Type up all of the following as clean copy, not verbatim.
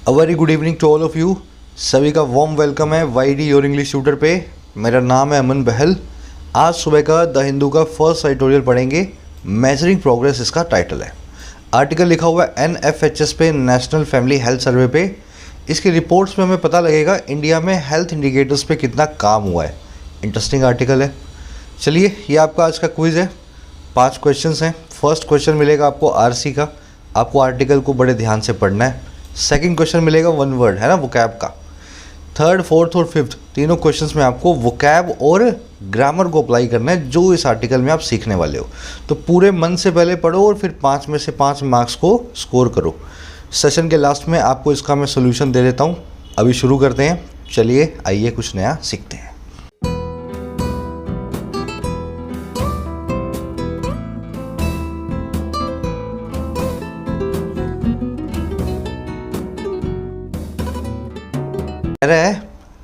A very good evening to all of you. सभी का warm welcome है वाईडी your English tutor पे। मेरा नाम है अमन बहल। आज सुबह का द हिंदू का फर्स्ट एडिटोरियल पढ़ेंगे। मेजरिंग प्रोग्रेस इसका टाइटल है। आर्टिकल लिखा हुआ है NFHS पे, नेशनल फैमिली हेल्थ सर्वे पे। इसकी रिपोर्ट्स में हमें पता लगेगा इंडिया में हेल्थ इंडिकेटर्स पे कितना काम हुआ है। इंटरेस्टिंग आर्टिकल है। चलिए, ये आपका आज का क्विज़ है। 5 क्वेश्चंस हैं। फर्स्ट क्वेश्चन मिलेगा आपको RC का। आपको आर्टिकल को बड़े ध्यान से पढ़ना है। सेकंड क्वेश्चन मिलेगा 1 वर्ड, है ना, वोकैब का। थर्ड, फोर्थ और फिफ्थ तीनों क्वेश्चंस में आपको वोकैब और ग्रामर को अप्लाई करना है जो इस आर्टिकल में आप सीखने वाले हो। तो पूरे मन से पहले पढ़ो और फिर 5 में से 5 मार्क्स को स्कोर करो। सेशन के लास्ट में आपको इसका मैं सोल्यूशन दे देता हूँ। अभी शुरू करते हैं। चलिए, आइए कुछ नया सीखते हैं।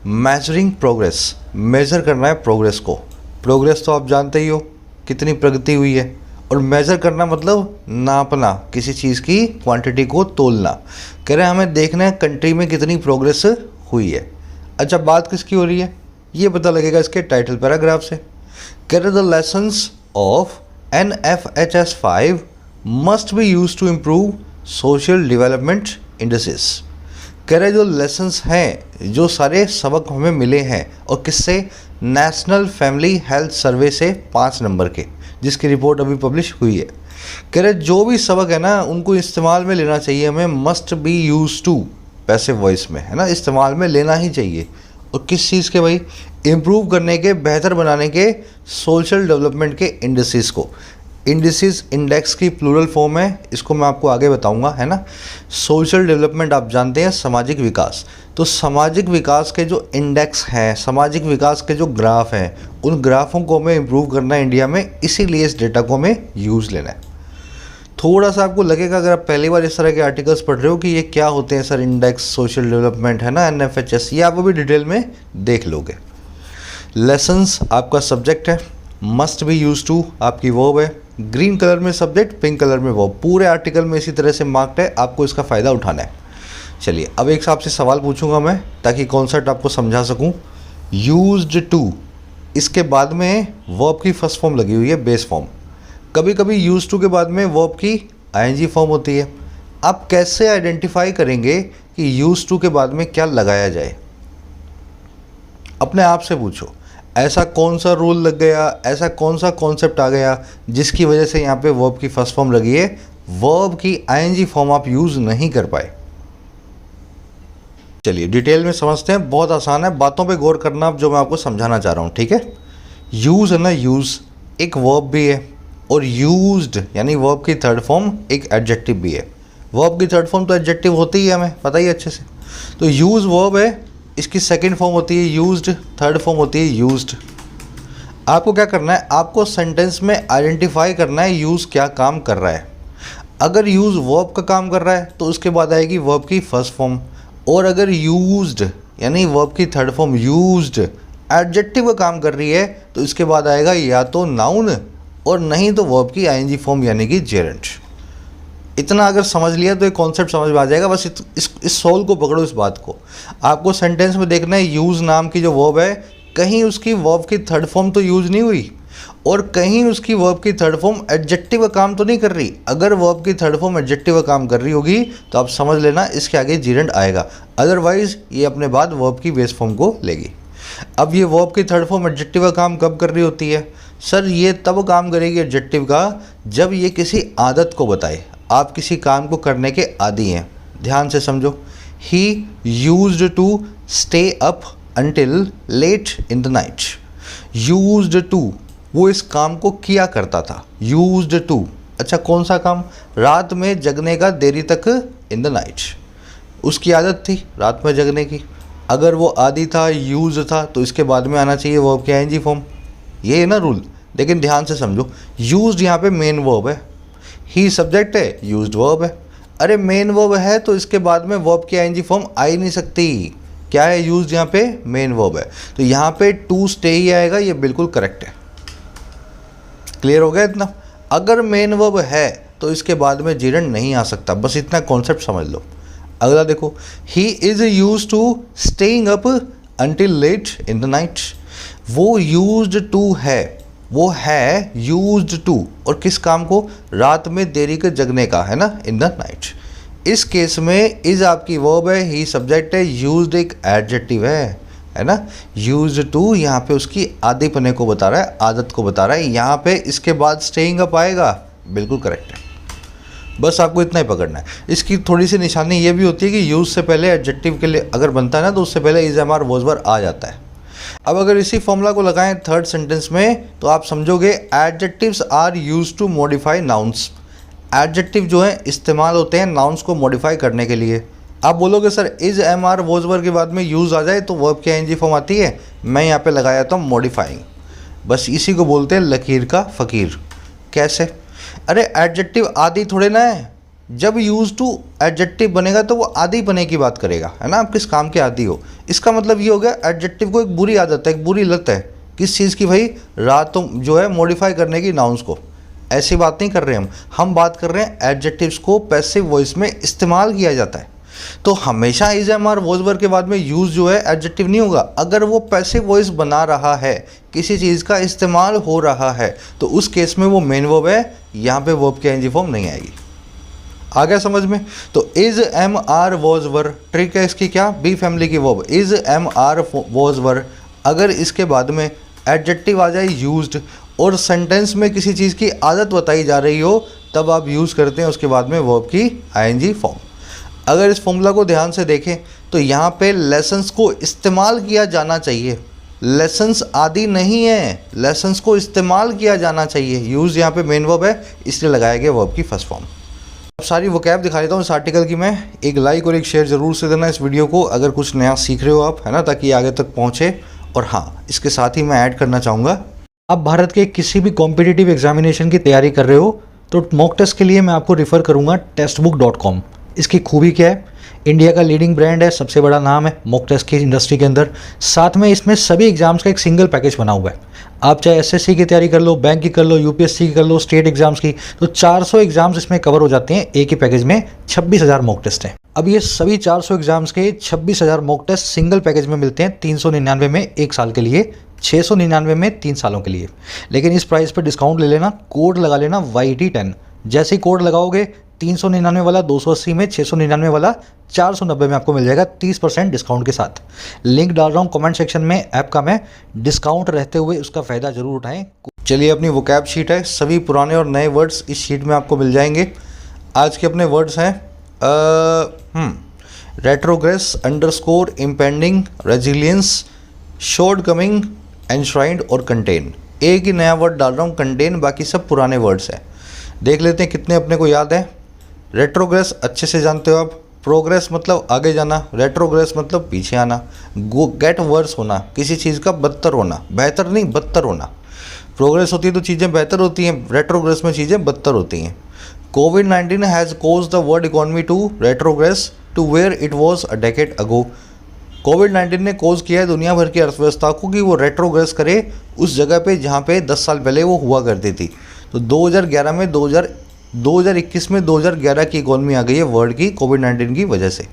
मेजरिंग प्रोग्रेस, मेज़र करना है प्रोग्रेस को। प्रोग्रेस तो आप जानते ही हो कितनी प्रगति हुई है, और मेज़र करना मतलब नापना, किसी चीज़ की क्वांटिटी को तोलना। कह रहे हैं हमें देखना है कंट्री में कितनी प्रोग्रेस हुई है। अच्छा, बात किसकी हो रही है ये पता लगेगा इसके टाइटल पैराग्राफ से। कह रहे the lessons of NFHS 5 must be use to improve social development indices. कह रहे जो लेसन्स हैं, जो सारे सबक हमें मिले हैं, और किससे? नेशनल फैमिली हेल्थ सर्वे से 5 नंबर के, जिसकी रिपोर्ट अभी पब्लिश हुई है। कह रहे जो भी सबक है ना, उनको इस्तेमाल में लेना चाहिए हमें। Must be use to, passive voice में, है ना, इस्तेमाल में लेना ही चाहिए। और किस चीज़ के भाई? इम्प्रूव करने के, बेहतर बनाने के सोशल डेवलपमेंट के इंडिसेस को। इंडिसेस इंडेक्स की प्लूरल फॉर्म है, इसको मैं आपको आगे बताऊंगा, है ना। सोशल डेवलपमेंट आप जानते हैं, सामाजिक विकास। तो सामाजिक विकास के जो इंडेक्स हैं, सामाजिक विकास के जो ग्राफ हैं, उन ग्राफों को हमें इम्प्रूव करना है इंडिया में। इसीलिए इस डेटा को हमें यूज़ लेना है। थोड़ा सा आपको लगेगा अगर आप पहली बार इस तरह के आर्टिकल्स पढ़ रहे हो कि ये क्या होते हैं सर, इंडेक्स सोशल डेवलपमेंट, है ना, NFHS, ये आप अभी डिटेल में देख लोगे। लेसन्स आपका सब्जेक्ट है, मस्ट बी यूज टू आपकी वर्ब है, ग्रीन कलर में सब्जेक्ट, पिंक कलर में वर्ब। पूरे आर्टिकल में इसी तरह से मार्क्ड है, आपको इसका फ़ायदा उठाना है। चलिए, अब एक आपसे सवाल पूछूंगा मैं, ताकि कॉन्सेप्ट आपको समझा सकूं। यूज्ड टू, इसके बाद में वर्ब की फर्स्ट फॉर्म लगी हुई है, बेस फॉर्म। कभी कभी यूज्ड टू के बाद में वर्ब की ING फॉर्म होती है। आप कैसे आइडेंटिफाई करेंगे कि यूज्ड टू के बाद में क्या लगाया जाए? अपने आप से पूछो, ऐसा कौन सा रूल लग गया, ऐसा कौन सा कॉन्सेप्ट आ गया जिसकी वजह से यहाँ पे वर्ब की फर्स्ट फॉर्म लगी है, वर्ब की ING फॉर्म आप यूज़ नहीं कर पाए? चलिए डिटेल में समझते हैं। बहुत आसान है, बातों पे गौर करना अब जो मैं आपको समझाना चाह रहा हूँ, ठीक है। यूज़ है ना, यूज़ एक वर्ब भी है, और यूज्ड यानी वर्ब की थर्ड फॉर्म एक एडजेक्टिव भी है। वर्ब की थर्ड फॉर्म तो एडजेक्टिव होती ही है, हमें पता ही अच्छे से। तो यूज़ वर्ब है, इसकी सेकंड फॉर्म होती है यूज्ड, थर्ड फॉर्म होती है यूज्ड। आपको क्या करना है? आपको सेंटेंस में आइडेंटिफाई करना है यूज़ क्या काम कर रहा है। अगर यूज़ वर्ब का काम कर रहा है तो उसके बाद आएगी वर्ब की फर्स्ट फॉर्म, और अगर यूज्ड यानी वर्ब की थर्ड फॉर्म यूज्ड एडजेक्टिव का काम कर रही है तो इसके बाद आएगा या तो नाउन, और नहीं तो वर्ब की ING फॉर्म यानी कि जेरेंट। इतना अगर समझ लिया तो एक कॉन्सेप्ट समझ में आ जाएगा। बस इस सोल को पकड़ो, इस बात को। आपको सेंटेंस में देखना है यूज़ नाम की जो वर्ब है, कहीं उसकी वर्ब की थर्ड फॉर्म तो यूज़ नहीं हुई, और कहीं उसकी वर्ब की थर्ड फॉर्म एडजेक्टिव का काम तो नहीं कर रही। अगर वर्ब की थर्ड फॉर्म एडजेक्टिव का काम कर रही होगी तो आप समझ लेना इसके आगे जीरेंट आएगा, अदरवाइज ये अपने बाद वर्ब की बेस फॉर्म को लेगी। अब ये वर्ब की थर्ड फॉर्म एडजेक्टिव का काम कब कर रही होती है? सर ये तब काम करेगी एडजेक्टिव का जब ये किसी आदत को बताए। आप किसी काम को करने के आदी हैं। ध्यान से समझो। He used to stay up until late in the night. Used to, वो इस काम को किया करता था। यूज्ड टू, अच्छा कौन सा काम? रात में जगने का, देरी तक, इन द नाइट। उसकी आदत थी रात में जगने की। अगर वो आदी था, यूज था, तो इसके बाद में आना चाहिए वर्ब की ING फॉर्म। ये है ना रूल। लेकिन ध्यान से समझो, यूज्ड यहाँ पे मेन वर्ब है, ही सब्जेक्ट है, यूज्ड वर्ब है। अरे मेन वर्ब है तो इसके बाद में वर्ब की ING फॉर्म आ ही नहीं सकती। क्या है? यूज्ड यहाँ पे मेन वर्ब है, तो यहाँ पे टू स्टे ही आएगा। ये बिल्कुल करेक्ट है। क्लियर हो गया इतना? अगर मेन वर्ब है तो इसके बाद में जीरेंट नहीं आ सकता। बस इतना कॉन्सेप्ट समझ लो। अगला देखो, he is use to staying up until late in the night. वो यूज्ड टू है, वो है यूज्ड टू, और किस काम को, रात में देरी के जगने का, है ना, इन द नाइट। इस केस में इज आपकी वर्ब है, ही सब्जेक्ट है, यूज्ड एक एडजेक्टिव है ना। यूज्ड टू यहाँ पे उसकी आदीपने को बता रहा है, आदत को बता रहा है। यहाँ पे इसके बाद स्टेइंग अप आएगा, बिल्कुल करेक्ट है। बस आपको इतना ही पकड़ना है। इसकी थोड़ी सी निशानी ये भी होती है कि यूज से पहले एडजेक्टिव के लिए अगर बनता है ना, तो उससे पहले is am are was were आ जाता है। अब अगर इसी फॉर्मूला को लगाएं थर्ड सेंटेंस में, तो आप समझोगे adjectives are used to modify nouns. Adjective जो है इस्तेमाल होते हैं नाउन्स को मॉडिफाई करने के लिए। आप बोलोगे sir is am are was were के बाद में यूज आ जाए तो वर्ब की आईएनजी फॉर्म आती है। मैं यहाँ पे लगाया था मॉडिफाइंग। बस इसी को बोलते हैं लकीर का फ़कीर। कैसे? अरे एडजेक्टिव आदि थोड़े ना है। जब यूज टू एडजेक्टिव बनेगा तो वो आदि बने की बात करेगा, है ना। आप किस काम के आदि हो, इसका मतलब ये हो गया एडजेक्टिव को एक बुरी आदत है, एक बुरी लत है। किस चीज़ की भाई? रातों जो है मॉडिफाई करने की नाउन्स को। ऐसी बात नहीं कर रहे हम बात कर रहे हैं एडजेक्टिव्स को पैसिव वॉइस में इस्तेमाल किया जाता है। तो हमेशा is am are was were के बाद में यूज जो है एडजेक्टिव नहीं होगा। अगर वो पैसिव वॉइस बना रहा है, किसी चीज़ का इस्तेमाल हो रहा है, तो उस केस में वो मेन वर्ब है। यहाँ पे वर्ब की आईएनजी फॉर्म नहीं आएगी। आ गया समझ में? तो is am are was were, trick है इसकी क्या? बी फैमिली की verb is am are was were. अगर इसके बाद में एडजेक्टिव आ जाए यूज्ड और सेंटेंस में किसी चीज़ की आदत बताई जा रही हो, तब आप यूज़ करते हैं उसके बाद में वर्ब की आईएनजी फॉर्म। अगर इस फॉर्मूला को ध्यान से देखें तो यहाँ पे लेसन्स को इस्तेमाल किया जाना चाहिए। लेसन्स आदि नहीं है, लेसन्स को इस्तेमाल किया जाना चाहिए। यूज़ यहाँ पे मेन वर्ब है, इसलिए लगाया गया वर्ब की फर्स्ट फॉर्म। अब सारी वोकैब दिखा देता हूँ इस आर्टिकल की मैं। एक लाइक और एक शेयर ज़रूर से देना इस वीडियो को, अगर कुछ नया सीख रहे हो आप, है ना, ताकि आगे तक पहुँचे। और हाँ, इसके साथ ही मैं ऐड करना चाहूँगा, आप भारत के किसी भी कॉम्पिटिटिव एग्जामिनेशन की तैयारी कर रहे हो तो मॉक टेस्ट के लिए मैं आपको रिफ़र करूँगा टेस्टबुक.com। इसकी खूबी क्या है? इंडिया का लीडिंग ब्रांड है, सबसे बड़ा नाम है मॉक टेस्ट की इंडस्ट्री के अंदर। साथ में इसमें सभी एग्जाम्स का एक सिंगल पैकेज बना हुआ है। आप चाहे एसएससी की तैयारी कर लो, बैंक की कर लो, यूपीएससी की कर लो, स्टेट एग्जाम्स की, तो 400 एग्जाम्स इसमें कवर हो जाते हैं। एक ही पैकेज में 26,000 मॉक टेस्ट हैं। अब ये सभी 400 एग्जाम्स के 26,000 मॉक टेस्ट सिंगल पैकेज में मिलते हैं 399 में 1 साल के लिए, 699 में 3 सालों के लिए। लेकिन इस प्राइस पर डिस्काउंट ले लेना, कोड लगा लेना YT10। जैसे ही कोड लगाओगे 399 वाला 280 में, 699 वाला 490 में आपको मिल जाएगा 30% डिस्काउंट के साथ। लिंक डाल रहा हूँ कमेंट सेक्शन में ऐप का मैं, डिस्काउंट रहते हुए उसका फ़ायदा ज़रूर उठाएं। चलिए, अपनी वोकैब शीट है, सभी पुराने और नए वर्ड्स इस शीट में आपको मिल जाएंगे। आज के अपने वर्ड्स हैं retrogress, underscore, impending, resilience, shortcoming, enshrined और कंटेन। एक ही नया वर्ड डाल रहा हूँ, कंटेन, बाकी सब पुराने वर्ड्स हैं। देख लेते हैं कितने अपने को याद है। रेट्रोग्रेस अच्छे से जानते हो आप। प्रोग्रेस मतलब आगे जाना, रेट्रोग्रेस मतलब पीछे आना, गेट वर्स होना, किसी चीज़ का बदतर होना, बेहतर नहीं बदतर होना। प्रोग्रेस होती है तो चीज़ें बेहतर होती हैं, रेट्रोग्रेस में चीज़ें बदतर होती हैं। कोविड-19 has caused the world economy to retrogress to where it was a decade ago. कोविड-19 ने कोज किया है दुनिया भर की अर्थव्यवस्था को कि वो रेट्रोग्रेस करे उस जगह पे जहाँ पे 10 साल पहले वो हुआ करती थी। तो 2011 में 2021 में 2011 की इकोनॉमी आ गई है वर्ल्ड की, कोविड-19 की वजह से।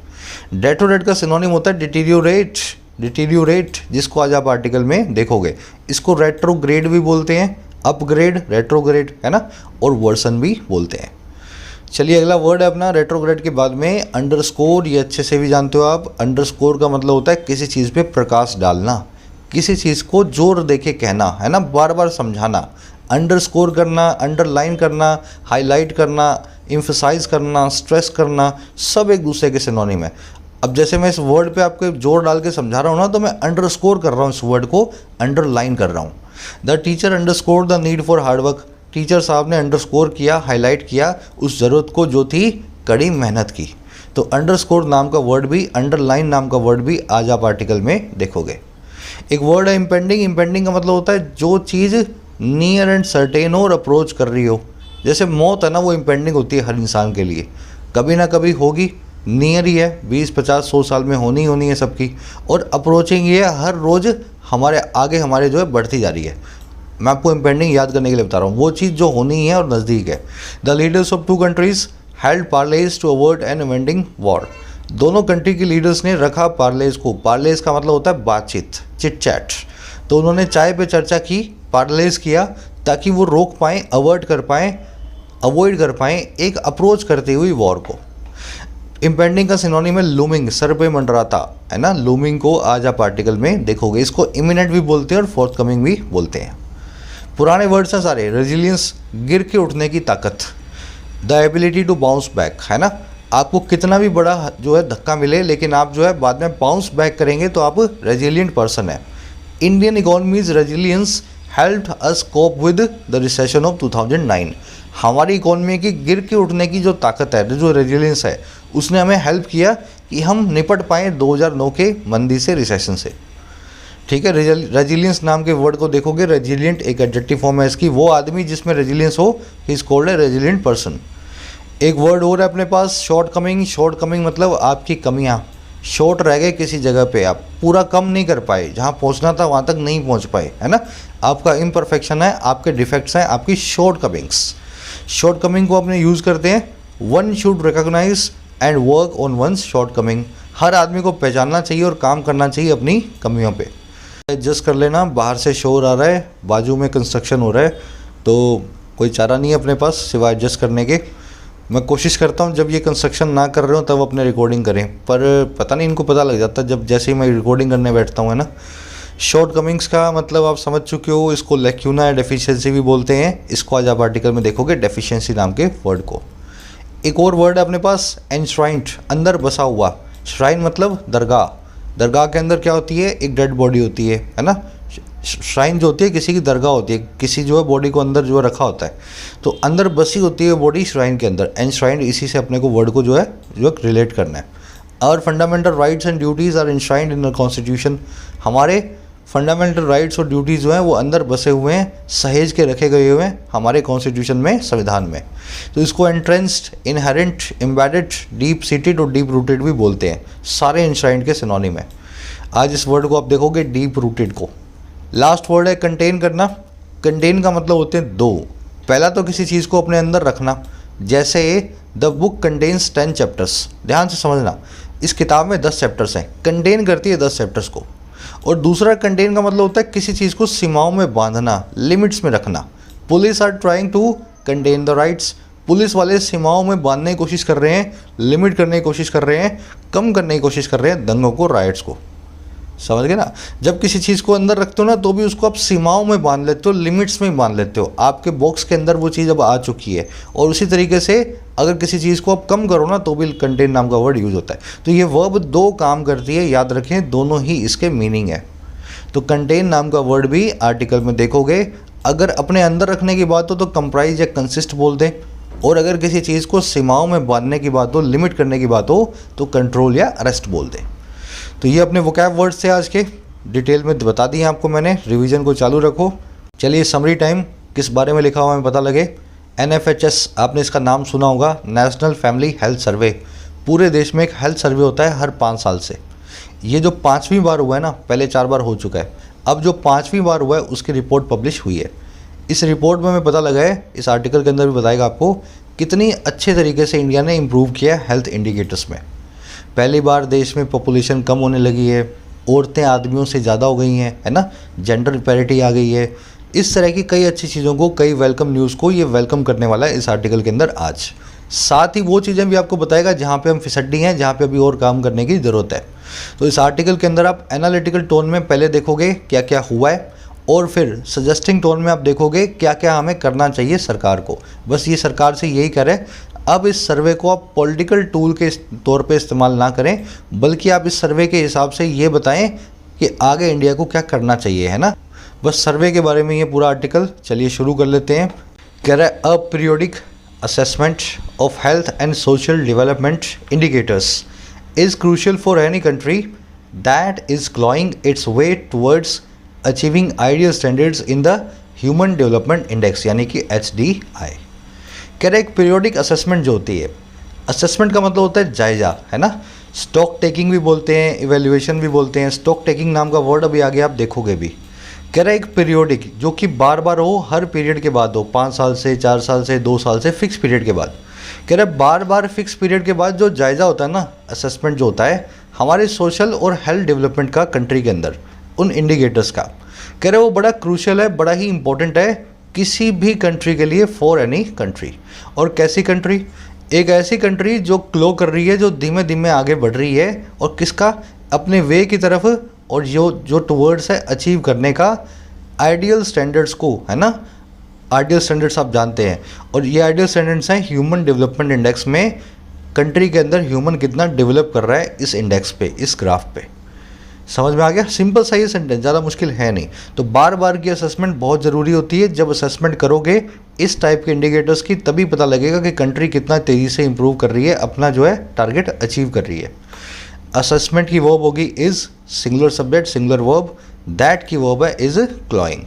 डेटोरेट का सिनोनिम होता है डिटीरियोरेट, डिटीरियोरेट, जिसको आज आप आर्टिकल में देखोगे। इसको रेट्रोग्रेड भी बोलते हैं, अपग्रेड, रेट्रोग्रेड, है ना, और वर्सन भी बोलते हैं। चलिए, अगला वर्ड है अपना रेट्रोग्रेड के बाद में अंडरस्कोर। ये अच्छे से भी जानते हो आप। अंडरस्कोर का मतलब होता है किसी चीज़ पे प्रकाश डालना, किसी चीज़ को जोर देके कहना, है ना, बार बार समझाना। अंडरस्कोर करना, अंडरलाइन करना, हाईलाइट करना, एम्फसाइज करना, स्ट्रेस करना, सब एक दूसरे के सिनोनिम है। अब जैसे मैं इस वर्ड पे आपको जोर डाल के समझा रहा हूँ ना, तो मैं अंडरस्कोर कर रहा हूँ, इस वर्ड को अंडरलाइन कर रहा हूँ। The teacher underscore the need for hard work. Teacher साहब ने अंडरस्कोर किया, हाईलाइट किया उस ज़रूरत को जो थी कड़ी मेहनत की। तो अंडरस्कोर नाम का वर्ड भी, अंडरलाइन नाम का वर्ड भी आज आप आर्टिकल में देखोगे। एक वर्ड है इम्पेंडिंग। इम्पेंडिंग का मतलब होता है जो चीज़ नियर एंड सर्टेन और अप्रोच कर रही हो। जैसे मौत है ना, वो इम्पेंडिंग होती है हर इंसान के लिए, कभी ना कभी होगी, नियर ही है, 20, 50, 100 साल में होनी है सबकी। और अप्रोचिंग ये हर रोज़ हमारे आगे हमारे जो है बढ़ती जा रही है। मैं आपको इम्पेंडिंग याद करने के लिए बता रहा हूँ, वो चीज़ जो होनी है और नज़दीक है। The leaders of 2 countries held parleys to avoid an impending war. दोनों कंट्री के लीडर्स ने रखा पार्लेज को। पार्लेज का मतलब होता है बातचीत, चिट चैट। तो उन्होंने चाय पे चर्चा की, पार्लेज किया, ताकि वो रोक पाएँ, अवॉइड कर पाएँ एक अप्रोच करते हुए वॉर को। इम्पेंडिंग का सिनोनिम है लूमिंग, सर पे मंडराता, है ना। लूमिंग को आज आप आर्टिकल में देखोगे। इसको इमिनेंट भी बोलते हैं और फोर्थकमिंग भी बोलते हैं। पुराने वर्ड्स हैं सारे। रेजिलियंस, गिर के उठने की ताकत। The ability to bounce back, है ना। आपको कितना भी बड़ा जो है धक्का मिले, लेकिन आप जो है बाद में बाउंस बैक करेंगे तो आप रेजिलियंट पर्सन है। Indian economy's resilience helped us cope with the recession of 2009। हमारी इकोनॉमी की गिर के उठने की जो ताकत है, जो रेजिलियंस है, उसने हमें हेल्प किया कि हम निपट पाएँ 2009 के मंदी से, रिसेशन से। ठीक है। रेजिलियंस नाम के वर्ड को देखोगे, रेजिलियंट एक एडजेक्टिव फॉर्म है इसकी। वो आदमी जिसमें रेजिलियंस हो, he is called a resilient person. एक वर्ड और है अपने पास, शॉर्ट कमिंग। शॉर्ट कमिंग मतलब आपकी कमियां, शॉर्ट रह गए किसी जगह पे, आप पूरा कम नहीं कर पाए, जहाँ पहुँचना था वहाँ तक नहीं पहुँच पाए, है ना। आपका इम्परफेक्शन है, आपके डिफेक्ट्स हैं, आपकी शॉर्ट कमिंग्स। शॉर्ट कमिंग को अपने यूज़ करते हैं। One should recognise and work on one's shortcoming. हर आदमी को पहचानना चाहिए और काम करना चाहिए अपनी कमियों पे। एडजस्ट कर लेना, बाहर से शोर आ रहा है, बाजू में कंस्ट्रक्शन हो रहा है, तो कोई चारा नहीं है अपने पास सिवाय एडजस्ट करने के। मैं कोशिश करता हूँ जब ये कंस्ट्रक्शन ना कर रहे हो तब अपने रिकॉर्डिंग करें, पर पता नहीं इनको पता लग जाता जब जैसे ही मैं रिकॉर्डिंग करने बैठता हूँ, है ना। शॉर्ट कमिंग्स का मतलब आप समझ चुके हो। इसको लैक्यूना या डेफिशिएंसी भी बोलते हैं। इसको आज आप आर्टिकल में देखोगे, डेफिशिएंसी नाम के वर्ड को। एक और वर्ड है अपने पास, एनश्राइंड, अंदर बसा हुआ। श्राइन मतलब दरगाह। दरगाह के अंदर क्या होती है, एक डेड बॉडी होती है ना। श्राइन जो होती है किसी की दरगाह होती है, किसी जो है बॉडी को अंदर जो रखा होता है, तो अंदर बसी होती है बॉडी श्राइन के अंदर। एनश्राइंड, इसी से अपने को वर्ड को जो है रिलेट करना है। Our fundamental rights and duties are enshrined in the constitution. हमारे फंडामेंटल राइट्स और ड्यूटीज़ जो हैं वो अंदर बसे हुए हैं, सहेज के रखे गए हुए हैं हमारे कॉन्स्टिट्यूशन में, संविधान में। तो इसको एंट्रेंस्ड, इनहेरेंट, एम्बेडेड, डीप सीटेड और डीप रूटेड भी बोलते हैं। सारे एनश्राइंड के सिनोनिम है। आज इस वर्ड को आप देखोगे, डीप रूटेड को। लास्ट वर्ड है कंटेन करना। कंटेन का मतलब होते हैं दो। पहला तो किसी चीज़ को अपने अंदर रखना, जैसे द बुक कंटेन्स 10 चैप्टर्स। ध्यान से समझना, इस किताब में 10 चैप्टर्स हैं, कंटेन करती है 10 चैप्टर्स को। और दूसरा कंटेन का मतलब होता है किसी चीज़ को सीमाओं में बांधना, लिमिट्स में रखना। Police are trying to contain the rights. Police वाले सीमाओं में बांधने की कोशिश कर रहे हैं, लिमिट करने की कोशिश कर रहे हैं, कम करने की कोशिश कर रहे हैं दंगों को, राइट्स को। समझ गए ना। जब किसी चीज़ को अंदर रखते हो ना, तो भी उसको आप सीमाओं में बांध लेते हो, लिमिट्स में बांध लेते हो। आपके बॉक्स के अंदर वो चीज़ अब आ चुकी है। और उसी तरीके से अगर किसी चीज़ को आप कम करो ना, तो भी कंटेन नाम का वर्ड यूज़ होता है। तो ये वर्ब दो काम करती है, याद रखें, दोनों ही इसके मीनिंग है। तो कंटेन नाम का वर्ड भी आर्टिकल में देखोगे। अगर अपने अंदर रखने की बात हो तो कंप्राइज या कंसिस्ट बोल दें, और अगर किसी चीज़ को सीमाओं में बांधने की बात हो, लिमिट करने की बात हो, तो कंट्रोल या अरेस्ट बोल दें। तो ये अपने वोकैब वर्ड्स थे आज के, डिटेल में बता दिए आपको मैंने। रिवीजन को चालू रखो। चलिए समरी टाइम, किस बारे में लिखा हुआ है पता लगे। NFHS, आपने इसका नाम सुना होगा, नेशनल फैमिली हेल्थ सर्वे। पूरे देश में एक हेल्थ सर्वे होता है हर 5 साल से। ये जो 5वीं बार हुआ है ना, पहले 4 बार हो चुका है, अब जो 5वीं बार हुआ है उसकी रिपोर्ट पब्लिश हुई है। इस रिपोर्ट में हमें पता लगा है, इस आर्टिकल के अंदर भी बताएगा आपको, कितनी अच्छे तरीके से इंडिया ने इम्प्रूव किया है हेल्थ इंडिकेटर्स में। पहली बार देश में पॉपुलेशन कम होने लगी है, औरतें आदमियों से ज़्यादा हो गई हैं, है ना, जेंडर पैरिटी आ गई है। इस तरह की कई अच्छी चीज़ों को, कई वेलकम न्यूज़ को ये वेलकम करने वाला है इस आर्टिकल के अंदर आज। साथ ही वो चीज़ें भी आपको बताएगा जहाँ पे हम फिसड्डी हैं, जहाँ पे अभी और काम करने की ज़रूरत है। तो इस आर्टिकल के अंदर आप एनालिटिकल टोन में पहले देखोगे क्या क्या हुआ है, और फिर सजेस्टिंग टोन में आप देखोगे क्या क्या हमें करना चाहिए सरकार को। बस ये सरकार से यही करें। अब इस सर्वे को आप पॉलिटिकल टूल के तौर पे इस्तेमाल ना करें, बल्कि आप इस सर्वे के हिसाब से ये बताएं कि आगे इंडिया को क्या करना चाहिए, है ना। बस सर्वे के बारे में ये पूरा आर्टिकल। चलिए शुरू कर लेते हैं। कह रहा है, a periodic assessment of health and social development indicators is crucial for any country that is clawing its way towards achieving ideal standards in the human development index, यानी कि HDI। कह रहे एक पीरियोडिक असेसमेंट जो होती है, assessment का मतलब होता है जायजा, है ना। स्टॉक टेकिंग भी बोलते हैं, इवेल्युएशन भी बोलते हैं। स्टॉक टेकिंग नाम का वर्ड अभी आगे आप देखोगे भी। कह रहा है एक पीरियोडिक जो कि बार बार हो, हर पीरियड के बाद हो, 5 साल से, 4 साल से, 2 साल से, फिक्स पीरियड के बाद। कह रहे बार बार फिक्स पीरियड के बाद जो जायज़ा होता है ना, असेसमेंट जो होता है हमारे सोशल और हेल्थ डेवलपमेंट का कंट्री के अंदर, उन इंडिकेटर्स का, कह रहे वो बड़ा क्रूशियल है, बड़ा ही इंपॉर्टेंट है किसी भी कंट्री के लिए, फॉर एनी कंट्री। और कैसी कंट्री? एक ऐसी कंट्री जो ग्लो कर रही है, जो धीमे धीमे आगे बढ़ रही है, और किसका? अपने वे की तरफ, और जो टुवर्ड्स है अचीव करने का आइडियल स्टैंडर्ड्स को, है ना। आइडियल स्टैंडर्ड्स आप जानते हैं, और ये आइडियल स्टैंडर्ड्स हैं ह्यूमन डेवलपमेंट इंडेक्स में, कंट्री के अंदर ह्यूमन कितना डेवलप कर रहा है इस इंडेक्स पे, इस ग्राफ पे। समझ में आ गया? सिंपल सा ये सेंटेंस, ज़्यादा मुश्किल है नहीं। तो बार बार की असेसमेंट बहुत ज़रूरी होती है। जब असेसमेंट करोगे इस टाइप के इंडिकेटर्स की, तभी पता लगेगा कि कंट्री कितना तेज़ी से इंप्रूव कर रही है, अपना जो है टारगेट अचीव कर रही है। असेसमेंट की वर्ब होगी is, singular subject singular verb. That की वर्ब है इज़ क्लॉइंग।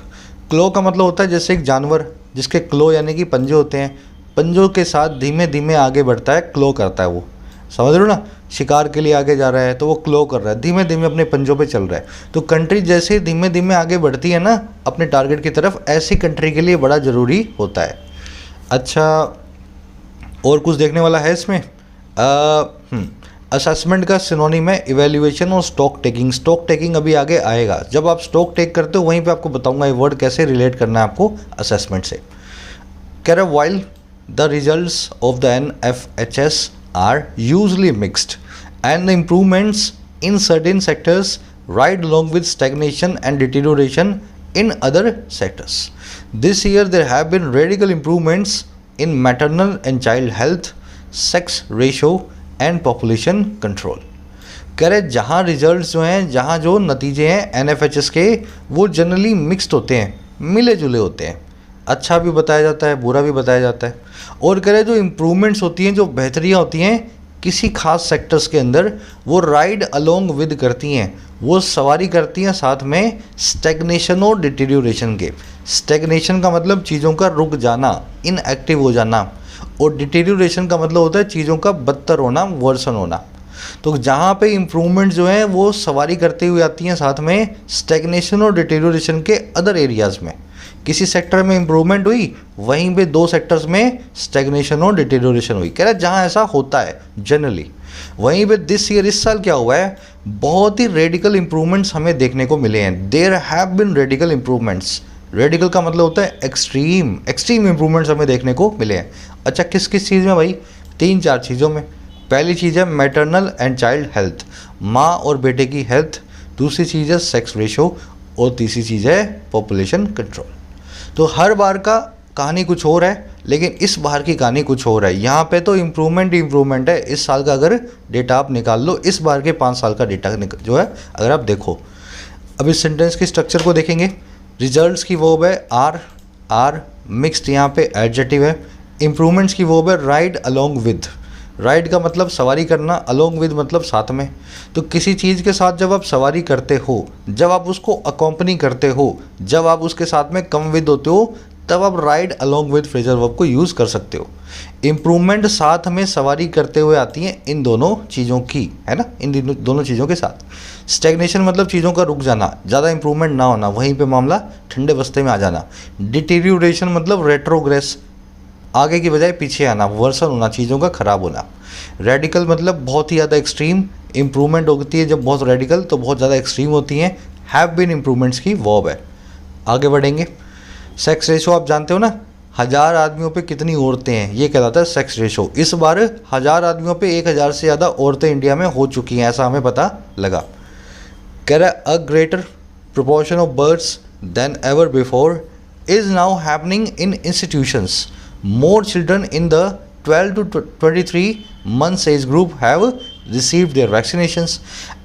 क्लो का मतलब होता है जैसे एक जानवर जिसके क्लो यानी कि पंजे होते हैं, पंजों के साथ धीमे धीमे आगे बढ़ता है, क्लो करता है वो। समझ रहे हो ना? शिकार के लिए आगे जा रहा है तो वो क्लो कर रहा है, धीमे धीमे अपने पंजों पे चल रहा है। तो कंट्री जैसे धीमे धीमे आगे बढ़ती है ना अपने टारगेट की तरफ, ऐसी कंट्री के लिए बड़ा ज़रूरी होता है। अच्छा, और कुछ देखने वाला है इसमें? असेसमेंट का सिनोनिम है इवैल्यूएशन और स्टॉक टेकिंग। स्टॉक टेकिंग अभी आगे आएगा, जब आप स्टॉक टेक करते हो वहीं पे आपको बताऊंगा ये वर्ड कैसे रिलेट करना है आपको असेसमेंट से। कह रहा while the results of the NFHS are usually mixed and the improvements in certain sectors ride along with stagnation and deterioration in other sectors. This year there have been radical improvements in maternal and child health, sex ratio and population control. कह रहे जहाँ results जो हैं, जहाँ जो नतीजे हैं NFHS के, वो जनरली मिक्स्ड होते हैं, मिले जुले होते हैं। अच्छा भी बताया जाता है, बुरा भी बताया जाता है। और कह रहे जो इम्प्रूवमेंट्स होती हैं, जो बेहतरियाँ होती हैं किसी खास सेक्टर्स के अंदर, वो राइड अलोंग विद करती हैं, वो सवारी करती हैं साथ में स्टैग्नेशन और डिटेरियोरेशन के। स्टैग्नेशन का मतलब चीज़ों का रुक जाना, इनएक्टिव हो जाना, और डिटेरियोरेशन का मतलब होता है चीज़ों का बदतर होना, वर्सन होना। तो जहाँ पे इम्प्रूवमेंट जो है वो सवारी करते हुए आती हैं साथ में स्टैग्नेशन और डिटेरियोरेशन के अदर एरियाज़ में। किसी सेक्टर में इम्प्रूवमेंट हुई, वहीं पे दो सेक्टर्स में स्टैग्नेशन और डिटेरियोरेशन हुई। कह रहा है जहाँ ऐसा होता है जनरली, वहीं पे दिस ईयर, इस साल क्या हुआ है, बहुत ही रेडिकल इम्प्रूवमेंट्स हमें देखने को मिले हैं। There have been radical improvements. Radical का मतलब होता है एक्सट्रीम, एक्सट्रीम इम्प्रूवमेंट्स हमें देखने को मिले हैं। अच्छा, किस किस चीज़ में भाई? 3-4 चीज़ों में। पहली चीज़ है मैटरनल एंड चाइल्ड हेल्थ, माँ और बेटे की हेल्थ। दूसरी चीज़ है सेक्स रेशो, और तीसरी चीज़ है पॉपुलेशन कंट्रोल। तो हर बार का कहानी कुछ और है, लेकिन इस बार की कहानी कुछ और है। यहाँ पे तो इम्प्रूवमेंट ही इम्प्रूवमेंट है। इस साल का अगर डेटा आप निकाल लो, इस बार के 5 साल का डेटा जो है अगर आप देखो। अब इस सेंटेंस के स्ट्रक्चर को देखेंगे। रिजल्ट्स की वर्ब है आर, मिक्स्ड यहाँ पे एडजेक्टिव है। इम्प्रूवमेंट्स की वर्ब है राइड अलोंग विद। राइड का मतलब सवारी करना, अलोंग विद मतलब साथ में। तो किसी चीज़ के साथ जब आप सवारी करते हो, जब आप उसको अकॉम्पनी करते हो, जब आप उसके साथ में कम विद होते हो, तब आप ride along with phrasal verb को यूज़ कर सकते हो। इम्प्रूवमेंट साथ में सवारी करते हुए आती हैं इन दोनों चीज़ों की, है ना, इन दोनों चीज़ों के साथ। स्टैग्नेशन मतलब चीज़ों का रुक जाना, ज़्यादा इंप्रूवमेंट ना होना, वहीं पे मामला ठंडे बस्ते में आ जाना। डिटेरियोरेशन मतलब रेट्रोग्रेस, आगे की बजाय पीछे आना, वर्सन होना, चीज़ों का ख़राब होना। रेडिकल मतलब बहुत ही ज़्यादा एक्सट्रीम। इंप्रूवमेंट होती है जब बहुत रेडिकल, तो बहुत ज़्यादा एक्सट्रीम होती हैं। हैव बीन इम्प्रूवमेंट्स की वर्ब है। आगे बढ़ेंगे। सेक्स रेशो आप जानते हो ना, 1000 आदमियों पे कितनी औरतें हैं, ये कहलाता है सेक्स रेशो। इस बार 1000 आदमियों पे 1000 से ज़्यादा औरतें इंडिया में हो चुकी हैं, ऐसा हमें पता लगा। कह रहा है a greater proportion of birds then ever before is now happening in institutions. More children in the 12 to 23 months age group have received their vaccinations,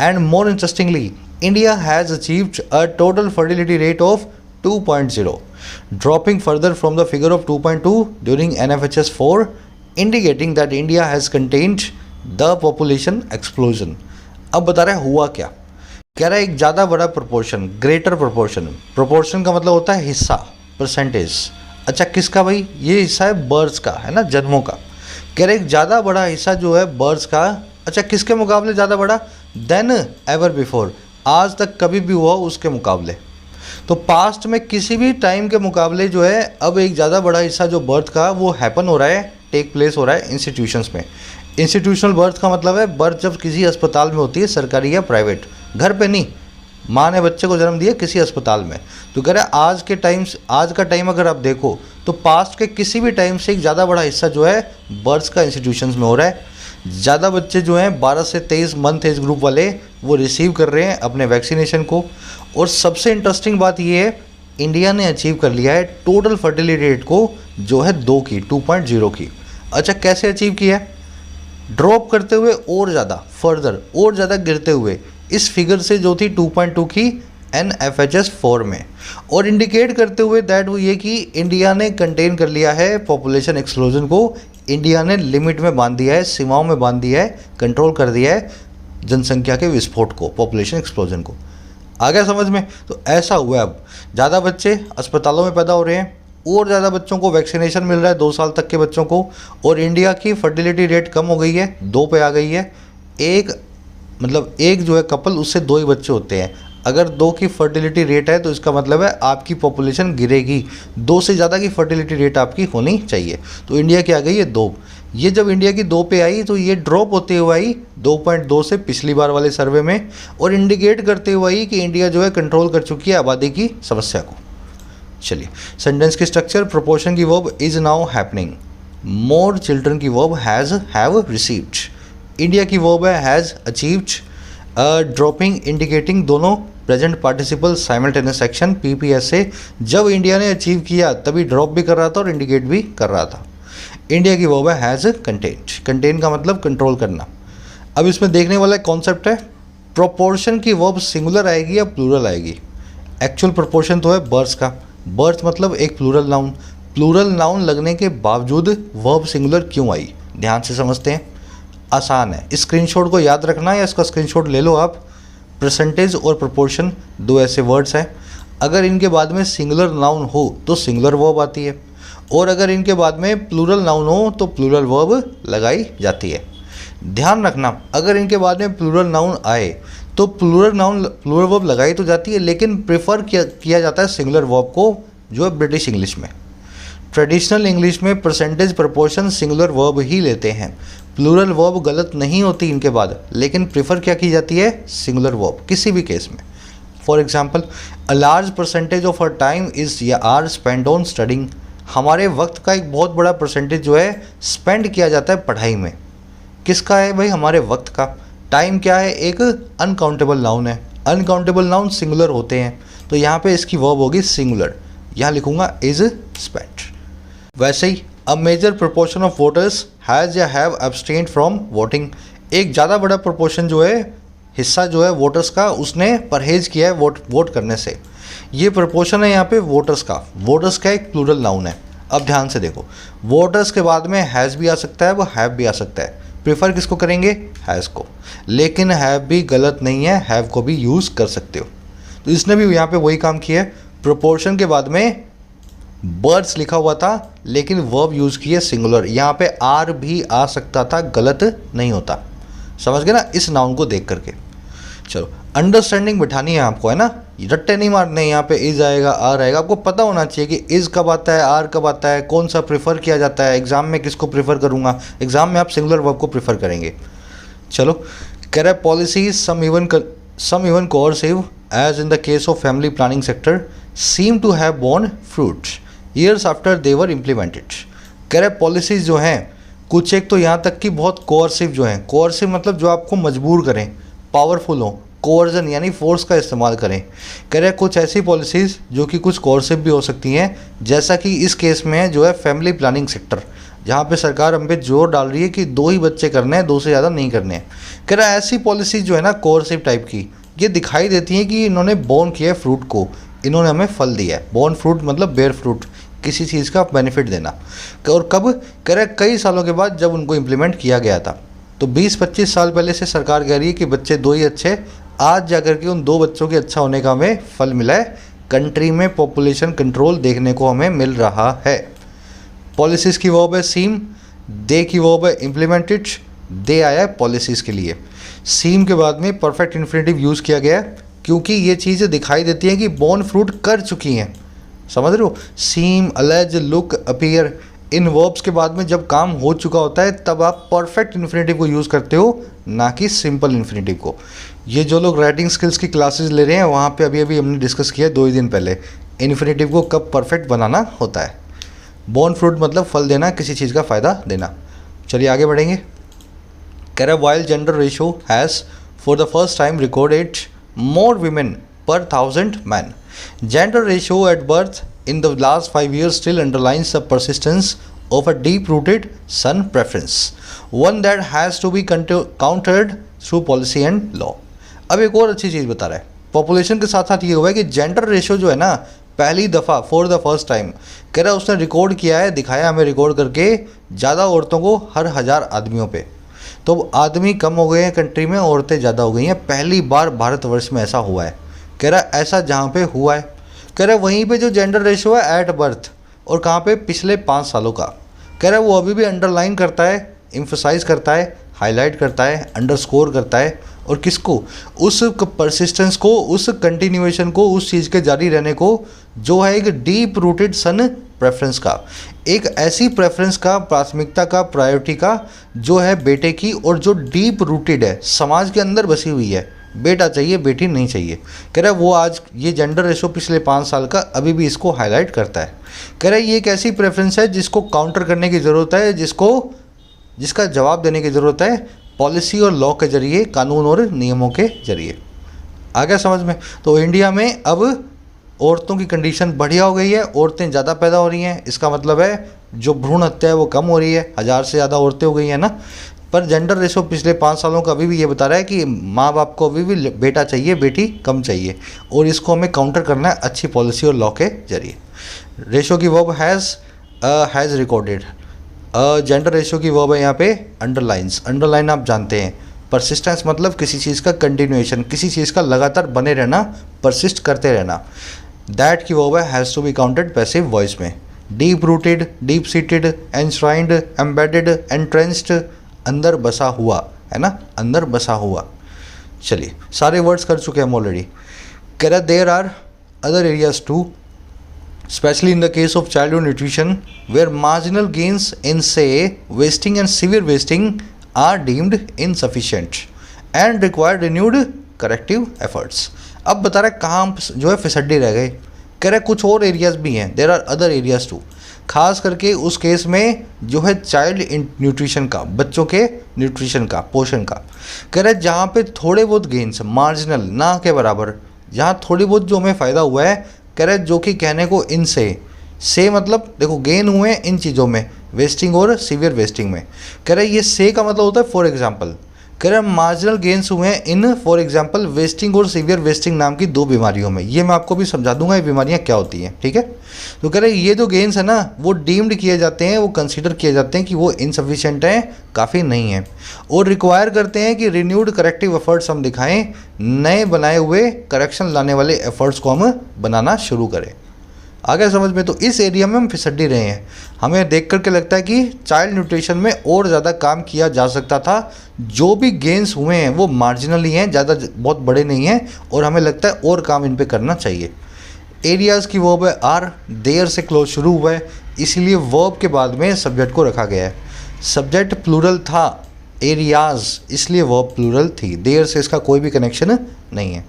and more interestingly, India has achieved a total fertility rate of 2.0, dropping further from the figure of 2.2 during NFHS 4, indicating that India has contained the population explosion. अब बता रहा है हुआ क्या। कह रहा है एक ज़्यादा बड़ा प्रोपोर्शन, ग्रेटर प्रोपोर्शन। प्रोपोर्शन का मतलब होता है हिस्सा, परसेंटेज। अच्छा किसका भाई? ये हिस्सा है बर्ड्स का, है ना, जन्मों का। कह रहे एक ज़्यादा बड़ा हिस्सा जो है बर्ड्स का। अच्छा किसके मुकाबले ज़्यादा बड़ा? देन एवर बिफोर, आज तक कभी भी हुआ उसके मुकाबले। तो पास्ट में किसी भी टाइम के मुकाबले जो है अब एक ज़्यादा बड़ा हिस्सा जो बर्थ का वो हैपन हो रहा है टेक प्लेस हो रहा है इंस्टीट्यूशंस में। इंस्टीट्यूशनल बर्थ का मतलब है बर्थ जब किसी अस्पताल में होती है, सरकारी या प्राइवेट, घर पे नहीं। माँ ने बच्चे को जन्म दिया किसी अस्पताल में। तो कह रहा है आज का टाइम अगर आप देखो तो पास्ट के किसी भी टाइम से एक ज़्यादा बड़ा हिस्सा जो है बर्थ का इंस्टीट्यूशंस में हो रहा है। ज़्यादा बच्चे जो हैं 12 से 23 मंथ एज ग्रुप वाले वो रिसीव कर रहे हैं अपने वैक्सीनेशन को। और सबसे इंटरेस्टिंग बात ये है, इंडिया ने अचीव कर लिया है टोटल फर्टिलिटी रेट को जो है 2.0 की। अच्छा, कैसे अचीव किया है? ड्रॉप करते हुए और ज़्यादा फर्दर और ज़्यादा गिरते हुए इस फिगर से जो थी 2.2 की NFHS 4 में, और इंडिकेट करते हुए दैट वो ये कि इंडिया ने कंटेन कर लिया है पॉपुलेशन एक्सप्लोजन को। इंडिया ने लिमिट में बांध दिया है, सीमाओं में बांध दिया है, कंट्रोल कर दिया है जनसंख्या के विस्फोट को, पॉपुलेशन एक्सप्लोजन को। आ गया समझ में? तो ऐसा हुआ है, अब ज़्यादा बच्चे अस्पतालों में पैदा हो रहे हैं और ज़्यादा बच्चों को वैक्सीनेशन मिल रहा है 2 साल तक के बच्चों को। और इंडिया की फर्टिलिटी रेट कम हो गई है, 2 पे आ गई है। एक जो है कपल, उससे 2 ही बच्चे होते हैं। अगर 2 की फर्टिलिटी रेट है तो इसका मतलब है आपकी पॉपुलेशन गिरेगी, 2 से ज़्यादा की फर्टिलिटी रेट आपकी होनी चाहिए। तो इंडिया की आ गई है 2। ये जब इंडिया की 2 पे आई तो ये ड्रॉप होते हुए आई 2.2 से पिछली बार वाले सर्वे में, और इंडिकेट करते हुए आई कि इंडिया जो है कंट्रोल कर चुकी है आबादी की समस्या को। चलिए, सेंटेंस की स्ट्रक्चर, प्रोपोर्शन की verb is now happening, more children की वर्ब हैव रिसीव्ड, इंडिया की वर्ब है हैज़ अचीव्ड, ड्रॉपिंग इंडिकेटिंग दोनों present participle simultaneous action PPS से। जब इंडिया ने अचीव किया तभी ड्रॉप भी कर रहा था और इंडिकेट भी कर रहा था। इंडिया की वर्ब है हैज़ कंटेन्ड, कंटेन का मतलब कंट्रोल करना। अब इसमें देखने वाला कॉन्सेप्ट है, प्रोपोर्शन की वर्ब सिंगुलर आएगी या प्लूरल आएगी। एक्चुअल प्रोपोर्शन तो है बर्थ का, बर्थ मतलब एक प्लूरल नाउन, प्लूरल नाउन लगने के बावजूद वर्ब सिंगुलर क्यों आई, ध्यान से समझते हैं। आसान है, स्क्रीनशॉट को याद रखना या इसका स्क्रीनशॉट ले लो आप। परसेंटेज और प्रोपोर्शन 2 ऐसे वर्ड्स हैं, अगर इनके बाद में सिंगुलर नाउन हो तो सिंगुलर वर्ब आती है, और अगर इनके बाद में प्लूरल नाउन हो तो प्लूरल वर्ब लगाई जाती है। ध्यान रखना, अगर इनके बाद में प्लूरल नाउन आए तो प्लूरल वर्ब लगाई तो जाती है, लेकिन प्रेफर किया जाता है सिंगुलर वर्ब को, जो है ब्रिटिश इंग्लिश में। ट्रेडिशनल इंग्लिश में परसेंटेज प्रोपोर्शन सिंगुलर वर्ब ही लेते हैं, प्लूरल वर्ब गलत नहीं होती इनके बाद, लेकिन प्रेफर क्या की जाती है, सिंगुलर वर्ब किसी भी केस में। For example, a large percentage of our time is या आर स्पेंड ऑन स्टडिंग, हमारे वक्त का एक बहुत बड़ा परसेंटेज जो है स्पेंड किया जाता है पढ़ाई में। किसका है भाई, हमारे वक्त का। टाइम क्या है, एक अनकाउंटेबल नाउन है, अनकाउंटेबल नाउन सिंगुलर होते हैं, तो यहाँ पे इसकी वर्ब होगी सिंगुलर, यहाँ लिखूंगा इज स्पेंट। वैसे ही a major proportion of voters has या हैव एब्सटेन्ड फ्रॉम वोटिंग, एक ज़्यादा बड़ा प्रोपोर्शन जो है, हिस्सा जो है वोटर्स का, उसने परहेज किया है वोट करने से। ये प्रोपोर्शन है यहाँ पे वोटर्स का, वोटर्स का एक प्लूरल नाउन है। अब ध्यान से देखो, वोटर्स के बाद में हैज़ भी आ सकता है, वो हैव भी आ सकता है। प्रेफर किसको करेंगे, हैज़ को, लेकिन हैव भी गलत नहीं है, हैव को भी यूज़ कर सकते हो। तो इसने भी यहाँ पे वही काम किया है, प्रोपोर्शन के बाद में बर्ड्स लिखा हुआ था लेकिन वर्ब यूज़ किए सिंगुलर, यहाँ पे आर भी आ सकता था, गलत नहीं होता। समझ गए ना इस नाउन को देख करके। चलो, अंडरस्टैंडिंग बिठानी है आपको, है ना, रट्टे नहीं मारने। यहाँ पे इज आएगा, आर आएगा, आपको पता होना चाहिए कि इज कब आता है, आर कब आता है, कौन सा प्रेफर किया जाता है। एग्जाम में किसको प्रेफर करूँगा, एग्जाम में आप सिंगुलर वर्ब को प्रेफर करेंगे। चलो, कह रहा है policies some even coercive as in the case of family planning sector seem to have borne fruit years after they were implemented. कह रहे पॉलिसीज़ जो हैं कुछ एक तो यहाँ तक कि बहुत कोऑर्सिव जो हैं, कोऑर्सिव मतलब जो आपको मजबूर करें, पावरफुल हो, कोअर्जन यानी फोर्स का इस्तेमाल करें। कह रहे कुछ ऐसी पॉलिसीज़ जो कि कुछ कोऑर्सिव भी हो सकती हैं, जैसा कि इस केस में है जो है फैमिली प्लानिंग सेक्टर, जहाँ पे सरकार हम पे जोर डाल रही है कि 2 ही बच्चे करने हैं, 2 से ज़्यादा नहीं करने हैं। कह रहा है ऐसी पॉलिसीज़ जो है ना कोऑर्सिव टाइप की, ये दिखाई देती हैं कि इन्होंने बोर्न किया है फ्रूट को, इन्होंने हमें फल दिया है। बोर्न फ्रूट मतलब बेयर फ्रूट, किसी चीज़ का बेनिफिट देना। और कब, कह रहे कई सालों के बाद जब उनको इम्प्लीमेंट किया गया था। तो 20-25 साल पहले से सरकार कह रही है कि बच्चे 2 ही अच्छे, आज जाकर के उन 2 बच्चों के अच्छा होने का हमें फल मिला है। कंट्री में पॉपुलेशन कंट्रोल देखने को हमें मिल रहा है। पॉलिसीज़ की वर्ब है सीम, दे की वर्ब है इम्प्लीमेंटेड, दे आया है पॉलिसीज़ के लिए। सीम के बाद में परफेक्ट इन्फिनेटिव यूज़ किया गया है क्योंकि ये चीज़ें दिखाई देती हैं कि बोर्न फ्रूट कर चुकी हैं। समझ रहे हो, सीम, अलेज, लुक, अपीयर, इन वर्ब्स के बाद में जब काम हो चुका होता है तब आप परफेक्ट इन्फिनेटिव को यूज़ करते हो, ना कि सिंपल इन्फिनेटिव को। ये जो लोग राइटिंग स्किल्स की क्लासेस ले रहे हैं वहाँ पे अभी अभी हमने डिस्कस किया 2 ही दिन पहले इन्फिनेटिव को कब परफेक्ट बनाना होता है। बोर्न फ्रूट मतलब फल देना, किसी चीज़ का फ़ायदा देना। चलिए आगे बढ़ेंगे। कह रहा है while gender ratio has for the first time recorded more women पर 1000 man, gender ratio at birth in the last 5 years still underlines the persistence of a deep-rooted son preference, one that has to be countered through policy and law। अब एक और अच्छी चीज़ बता रहा है, population के साथ साथ ये हुआ है कि जेंडर रेशो जो है ना, पहली दफ़ा फॉर द फर्स्ट टाइम कह रहा है उसने रिकॉर्ड किया है, दिखाया हमें रिकॉर्ड करके ज़्यादा औरतों को हर 1000 आदमियों पे। तो आदमी कम हो गए हैं कंट्री में, औरतें ज़्यादा हो गई हैं, पहली बार भारतवर्ष में ऐसा हुआ है। कह रहा है ऐसा जहाँ पे हुआ है, कह रहा है वहीं पे जो जेंडर रेशो है एट बर्थ और कहाँ पे पिछले 5 सालों का, कह रहा है वो अभी भी अंडरलाइन करता है, एम्फसाइज करता है, हाईलाइट करता है, अंडरस्कोर करता है। और किसको? उस परसिस्टेंस को, उस कंटिन्यूएशन को, उस चीज़ के जारी रहने को जो है एक डीप रूटेड सन प्रेफरेंस का, एक ऐसी प्रेफरेंस का, प्राथमिकता का, प्रायोरिटी का जो है बेटे की और जो डीप रूटेड है, समाज के अंदर बसी हुई है। बेटा चाहिए, बेटी नहीं चाहिए। कह रहा है वो आज ये जेंडर रेशो पिछले 5 साल का अभी भी इसको हाईलाइट करता है। कह रहा है ये एक ऐसी प्रेफरेंस है जिसको काउंटर करने की ज़रूरत है, जिसका जवाब देने की ज़रूरत है पॉलिसी और लॉ के ज़रिए, कानून और नियमों के ज़रिए। आ गया समझ में? तो इंडिया में अब औरतों की कंडीशन बढ़िया हो गई है, औरतें ज़्यादा पैदा हो रही हैं। इसका मतलब है जो भ्रूण हत्या है वो कम हो रही है, 1000 से ज़्यादा औरतें हो गई हैं ना। पर जेंडर रेशो पिछले 5 सालों का अभी भी ये बता रहा है कि माँ बाप को अभी भी बेटा चाहिए, बेटी कम चाहिए, और इसको हमें काउंटर करना है अच्छी पॉलिसी और लॉ के जरिए। रेशो की verb has recorded, gender ratio की वर्ब है यहाँ पे अंडरलाइंस। अंडरलाइन आप जानते हैं, परसिस्टेंस मतलब किसी चीज़ का कंटिन्यूएशन, किसी चीज़ का लगातार बने रहना, परसिस्ट करते रहना। दैट की वर्ब है has to be counted passive voice में। Deep rooted, deep seated, enshrined, embedded, entrenched, अंदर बसा हुआ, है ना, अंदर बसा हुआ। चलिए सारे वर्ड्स कर चुके हैं हम ऑलरेडी। कह रहा there are other areas too, especially in the case of childhood nutrition where marginal gains in से wasting and severe wasting are deemed insufficient and require renewed corrective efforts. अब बता रहा है कहाँ जो है फिसड्डी रह गए। कह रहा है कुछ और एरियाज भी हैं, there are other areas too, खास करके उस केस में जो है चाइल्ड न्यूट्रिशन का, बच्चों के न्यूट्रिशन का, पोषण का। कह रहे जहाँ पे थोड़े बहुत गेन्स, मार्जिनल, ना के बराबर, जहाँ थोड़ी बहुत जो हमें फ़ायदा हुआ है, कह रहे जो कि कहने को इनसे मतलब देखो गेन हुए हैं इन चीज़ों में, वेस्टिंग और सीवियर वेस्टिंग में। कह रहे ये से का मतलब होता है फॉर एग्जाम्पल। कह रहे मार्जिनल गेन्स हुए हैं इन फॉर एग्जाम्पल वेस्टिंग और सीवियर वेस्टिंग नाम की 2 बीमारियों में। ये मैं आपको भी समझा दूंगा ये बीमारियां क्या होती हैं, ठीक है। तो कह रहे ये जो गेन्स है ना वो डीम्ड किए जाते हैं, वो कंसीडर किए जाते हैं कि वो इनसफिशिएंट हैं, काफ़ी नहीं है, और रिक्वायर करते हैं कि रिन्यूड करेक्टिव एफर्ट्स हम दिखाएं, नए बनाए हुए करेक्शन लाने वाले एफर्ट्स को हम बनाना शुरू करें। आगे समझ में? तो इस एरिया में हम फिसड्डी रहे हैं। हमें देख करके लगता है कि चाइल्ड न्यूट्रिशन में और ज़्यादा काम किया जा सकता था। जो भी गेन्स हुए हैं वो मार्जिनली हैं, ज़्यादा बहुत बड़े नहीं हैं, और हमें लगता है और काम इन पे करना चाहिए। एरियाज़ की वर्ब है आर, देयर से क्लोज शुरू हुआ है, इसीलिए वर्ब के बाद में सब्जेक्ट को रखा गया है। सब्जेक्ट प्लूरल था, एरियाज़, इसलिए वर्ब प्लूरल थी। देयर से इसका कोई भी कनेक्शन नहीं है।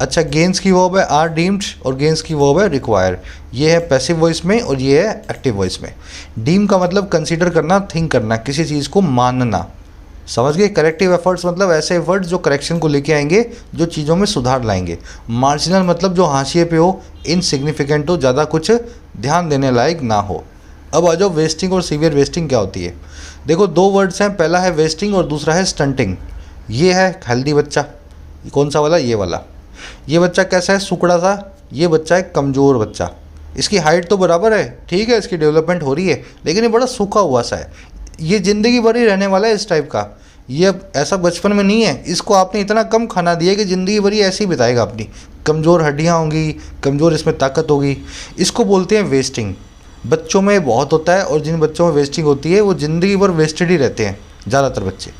अच्छा, गेन्स की वर्ब है आर डीम्ड और गेन्स की वर्ब है रिक्वायर। ये है पैसिव वॉइस में और ये है एक्टिव वॉइस में। डीम का मतलब कंसीडर करना, थिंक करना, किसी चीज़ को मानना, समझ गए। करेक्टिव एफर्ट्स मतलब ऐसे एफर्ट्स जो करेक्शन को लेके आएंगे, जो चीज़ों में सुधार लाएंगे। मार्जिनल मतलब जो हाशिए पे हो, इनसिग्निफिकेंट हो, ज़्यादा कुछ ध्यान देने लायक ना हो। अब आ जाओ वेस्टिंग और सीवियर वेस्टिंग क्या होती है। देखो 2 वर्ड्स हैं, पहला है वेस्टिंग और दूसरा है स्टंटिंग। ये है हेल्दी बच्चा, कौन सा वाला? ये वाला। ये बच्चा कैसा है? सुकड़ा सा। ये बच्चा है कमज़ोर बच्चा। इसकी हाइट तो बराबर है, ठीक है, इसकी डेवलपमेंट हो रही है, लेकिन ये बड़ा सूखा हुआ सा है। ये ज़िंदगी भर ही रहने वाला है इस टाइप का। ये अब ऐसा बचपन में नहीं है, इसको आपने इतना कम खाना दिया कि ज़िंदगी भर ही ऐसे ही बिताएगा अपनी। कमज़ोर हड्डियाँ होंगी, कमज़ोर इसमें ताकत होगी। इसको बोलते हैं वेस्टिंग। बच्चों में बहुत होता है, और जिन बच्चों में वेस्टिंग होती है वो ज़िंदगी भर वेस्टेड ही रहते हैं ज़्यादातर बच्चे।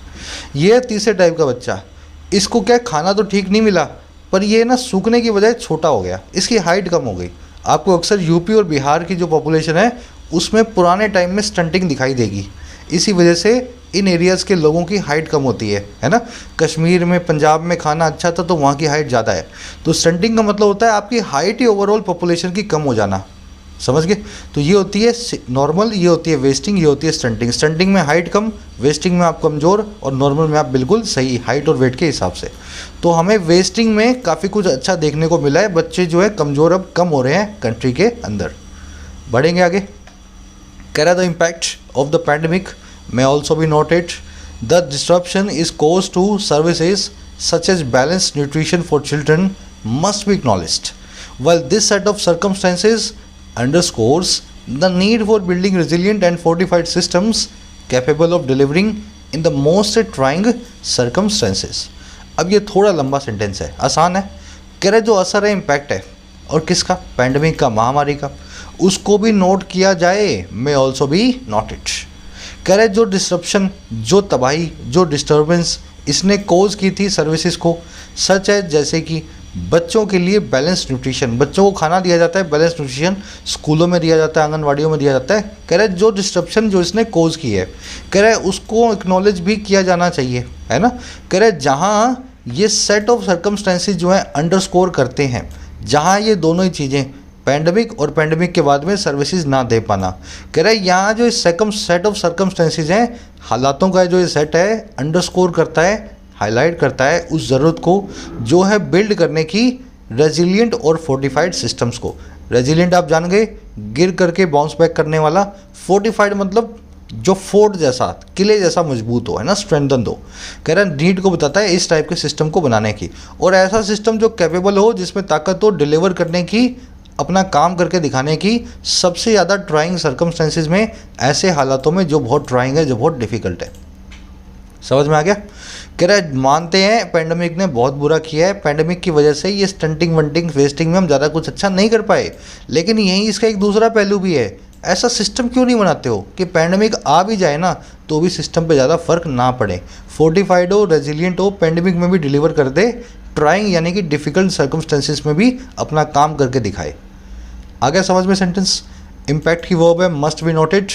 ये है तीसरे टाइप का बच्चा। इसको क्या खाना तो ठीक नहीं मिला, पर ये ना सूखने की बजाय छोटा हो गया, इसकी हाइट कम हो गई। आपको अक्सर यूपी और बिहार की जो पॉपुलेशन है उसमें पुराने टाइम में स्टंटिंग दिखाई देगी। इसी वजह से इन एरियाज़ के लोगों की हाइट कम होती है ना। कश्मीर में, पंजाब में खाना अच्छा था तो वहाँ की हाइट ज़्यादा है। तो स्टंटिंग का मतलब होता है आपकी हाइट ही ओवरऑल पॉपुलेशन की कम हो जाना, समझ गए। तो ये होती है नॉर्मल, ये होती है वेस्टिंग, ये होती है स्टंटिंग। स्टंटिंग में हाइट कम, वेस्टिंग में आप कमज़ोर, और नॉर्मल में आप बिल्कुल सही हाइट और वेट के हिसाब से। तो हमें वेस्टिंग में काफ़ी कुछ अच्छा देखने को मिला है। बच्चे जो है कमज़ोर अब कम हो रहे हैं कंट्री के अंदर। बढ़ेंगे आगे। कह रहा the impact of the pandemic may also be noted. The disruption is caused to services such as balanced nutrition for children must be acknowledged. While this set of circumstances underscores the need for building resilient and fortified systems capable of delivering in the most trying circumstances. अब ये थोड़ा लंबा sentence है, आसान है। कह रहे जो असर है, इम्पैक्ट है, और किसका? पैंडमिक का, महामारी का, उसको भी नोट किया जाए। may also be noted. कह रहे जो डिस्ट्रप्शन, जो तबाही, जो डिस्टर्बेंस इसने कोज की थी सर्विसेज को, सच है जैसे कि बच्चों के लिए बैलेंस न्यूट्रिशन, बच्चों को खाना दिया जाता है, बैलेंस न्यूट्रिशन स्कूलों में दिया जाता है, आंगनवाड़ियों में दिया जाता है। कह रहे जो डिस्ट्रप्शन जो इसने कोज की है, कह रहे उसको एक्नॉलेज भी किया जाना चाहिए, है ना। कह रहे जहाँ ये सेट ऑफ सर्कमस्टेंसेज जो है अंडरस्कोर करते हैं, जहाँ ये दोनों ही चीज़ें, पैंडमिक और पैंडमिक के बाद में सर्विसेज ना दे पाना, कह रहे यहाँ जो सेट ऑफ सर्कमस्टेंसेज हैं, हालातों का जो ये सेट है, अंडरस्कोर करता है, हाईलाइट करता है उस ज़रूरत को जो है बिल्ड करने की रेजिलिएंट और फोर्टिफाइड सिस्टम्स को। रेजिलिएंट आप जान गए, गिर करके बाउंस बैक करने वाला। फोर्टिफाइड मतलब जो फोर्ट जैसा, किले जैसा मजबूत हो, है ना, स्ट्रेंथन हो। कह रहे नीड को बताता है इस टाइप के सिस्टम को बनाने की, और ऐसा सिस्टम जो कैपेबल हो, जिसमें ताकत हो डिलीवर करने की, अपना काम करके दिखाने की, सबसे ज़्यादा ट्राइंग सर्कमस्टेंसेज में, ऐसे हालातों में जो बहुत ट्राइंग है, जो बहुत डिफ़िकल्ट है। समझ में आ गया। कह रहे मानते हैं पैंडमिक ने बहुत बुरा किया है, पैंडमिक की वजह से ये स्टंटिंग वंटिंग वेस्टिंग में हम ज़्यादा कुछ अच्छा नहीं कर पाए, लेकिन यहीं इसका एक दूसरा पहलू भी है। ऐसा सिस्टम क्यों नहीं बनाते हो कि पैंडमिक आ भी जाए ना तो भी सिस्टम पे ज़्यादा फ़र्क ना पड़े, फोर्टिफाइड हो, रेजिलिएंट हो, पैंडमिक में भी डिलीवर कर दे, ट्राइंग यानी कि डिफ़िकल्ट सर्कमस्टेंसेज में भी अपना काम करके दिखाए। आ गया समझ में सेंटेंस। इम्पैक्ट की वर्ब है must be noted,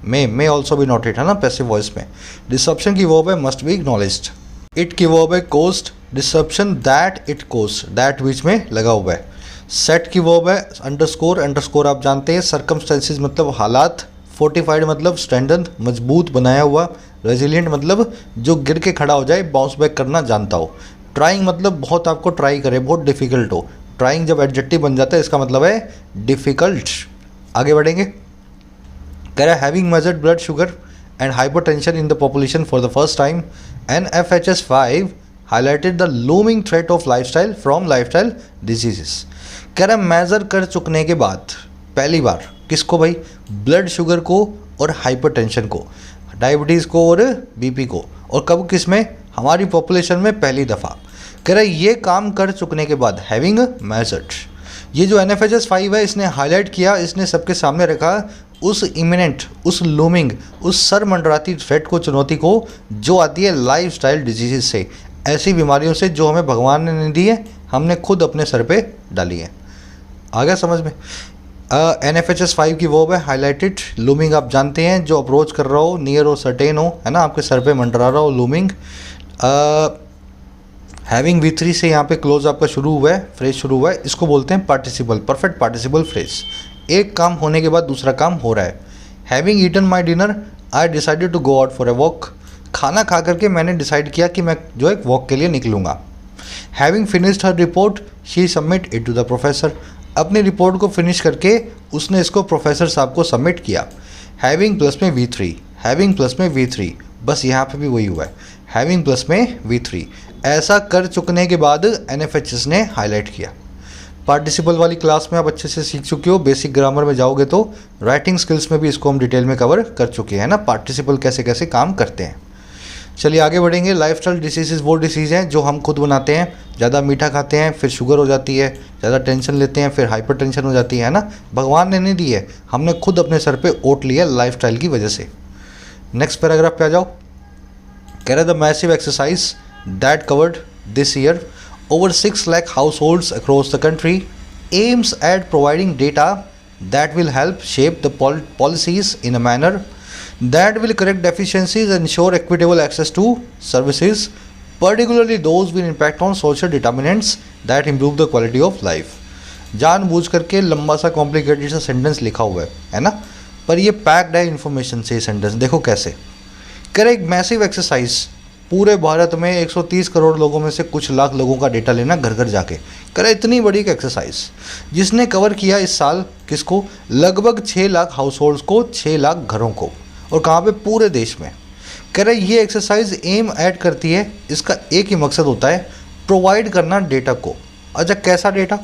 may also be noted, है ना, पैसिव वॉइस में। डिसरप्शन की वर्ब है मस्ट बी इग्नॉलेज्ड। इट की वर्ब है caused, disruption that it caused, that बीच में लगा हुआ है। सेट की वर्ब है अंडरस्कोर, अंडरस्कोर आप जानते हैं सर्कमस्टेंसेज मतलब हालात, फोर्टिफाइड मतलब स्ट्रेंथन मजबूत बनाया हुआ, रेजिलिएंट मतलब जो गिर के खड़ा हो जाए, बाउंस बैक करना जानता हो, ट्राइंग मतलब बहुत आपको ट्राई करे, बहुत डिफ़िकल्ट हो। ट्राइंग जब एडजेक्टिव बन जाता है इसका मतलब है डिफ़िकल्ट। आगे बढ़ेंगे। कह रहा है having measured blood sugar and hypertension in the population for the first time, NFHS5 highlighted the looming threat of lifestyle from lifestyle diseases. कह रहा है मेज़र कर चुकने के बाद पहली बार किसको भाई? ब्लड शुगर को और हाइपरटेंशन को, डायबिटीज़ को और बीपी को, और कब किस में? हमारी पॉपुलेशन में पहली दफ़ा। कह रहा है ये काम कर चुकने के बाद, हैविंग मेजर्ड, ये जो NFHS5 है इसने हाईलाइट किया, इसने सबके सामने रखा उस इमिनेंट, उस लूमिंग, उस सर मंडराती थ्रेट को, चुनौती को जो आती है लाइफस्टाइल डिजीज़ से, ऐसी बीमारियों से जो हमें भगवान ने नहीं दी है, हमने खुद अपने सर पे डाली है। आ गया समझ में। NFHS5 की वर्ब है हाईलाइटेड, लूमिंग आप जानते हैं जो अप्रोच कर रहा हो, नियर हो, सर्टेन हो, है ना, आपके सर पे मंडरा रहा हो, लूमिंग। हैविंग V3 से यहाँ पे क्लोज आपका शुरू हुआ है, फ्रेज शुरू हुआ है, इसको बोलते हैं पार्टिसिपल, परफेक्ट पार्टिसिपल फ्रेज। एक काम होने के बाद दूसरा काम हो रहा है। Having eaten my dinner I decided to go out for a walk, खाना खा करके मैंने डिसाइड किया कि मैं जो एक वॉक के लिए निकलूँगा। Having finished her report she submit it to the professor, अपनी रिपोर्ट को फिनिश करके उसने इसको प्रोफेसर साहब को सबमिट किया। हैविंग प्लस में V3, हैविंग प्लस में V3, बस यहाँ पे भी वही हुआ है, हैविंग प्लस में V3। ऐसा कर चुकने के बाद NFHS ने हाईलाइट किया। पार्टिसिपल वाली क्लास में आप अच्छे से सीख चुके हो, बेसिक ग्रामर में जाओगे तो राइटिंग स्किल्स में भी इसको हम डिटेल में कवर कर चुके हैं ना, पार्टिसिपल कैसे कैसे काम करते हैं। चलिए आगे बढ़ेंगे। लाइफस्टाइल डिसीज़ वो डिसीज़ हैं जो हम खुद बनाते हैं, ज़्यादा मीठा खाते हैं फिर शुगर हो जाती है, ज़्यादा टेंशन लेते हैं फिर हाइपर टेंशन हो जाती है ना, भगवान ने नहीं दी है, हमने खुद अपने सर पे ओट लिया लाइफस्टाइल की वजह से। नेक्स्ट पैराग्राफ पे आ जाओ। कह रहा the massive exercise that covered this year over 6 lakh households across the country aims at providing data that will help shape the policies in a manner that will correct deficiencies and ensure equitable access to services, particularly those with impact on social determinants that improve the quality of life. जानबूझ करके लंबा सा complicated सा sentence लिखा हुआ है ना, पर ये पैक्ड है इन्फॉर्मेशन से सेंटेंस। देखो कैसे करे, एक मैसिव एक्सरसाइज, पूरे भारत में 130 करोड़ लोगों में से कुछ लाख लोगों का डेटा लेना घर घर जाके, करे इतनी बड़ी एक एक्सरसाइज जिसने कवर किया इस साल किसको, लगभग 6 लाख हाउस होल्ड्स को, 6 लाख घरों को, और कहाँ पे, पूरे देश में। कह रहे ये एक्सरसाइज एम ऐड करती है, इसका एक ही मकसद होता है, प्रोवाइड करना डेटा को। अच्छा कैसा डेटा,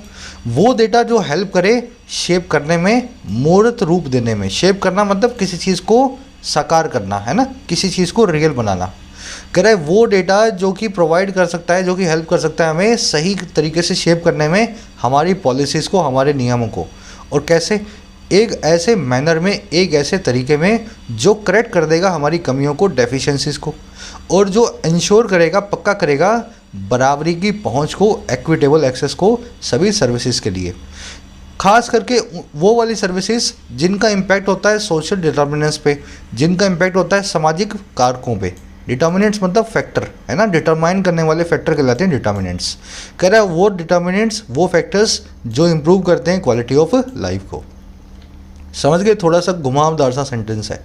वो डेटा जो हेल्प करे शेप करने में, मूर्त रूप देने में। शेप करना मतलब किसी चीज़ को साकार करना है ना, किसी चीज़ को रियल बनाना। कह रहे वो डेटा जो कि प्रोवाइड कर सकता है, जो कि हेल्प कर सकता है हमें सही तरीके से शेप करने में हमारी पॉलिसीज़ को, हमारे नियमों को। और कैसे, एक ऐसे मैनर में, एक ऐसे तरीके में जो करेक्ट कर देगा हमारी कमियों को, डेफिशिएंसीज़ को, और जो इंश्योर करेगा, पक्का करेगा बराबरी की पहुंच को, इक्विटेबल एक्सेस को सभी सर्विसेज के लिए। खास करके वो वाली सर्विसेज जिनका इम्पैक्ट होता है सोशल डिटर्मिनेंट्स पे, जिनका इम्पैक्ट होता है सामाजिक कारकों पे। डिटर्मिनेंट्स मतलब फैक्टर है ना, डिटरमाइन करने वाले फैक्टर कहलाते हैं डिटर्मिनेंट्स। कह रहा है वो डिटर्मिनेंट्स, वो फैक्टर्स जो इम्प्रूव करते हैं क्वालिटी ऑफ लाइफ को। समझ गए, थोड़ा सा घुमावदार सा सेंटेंस है,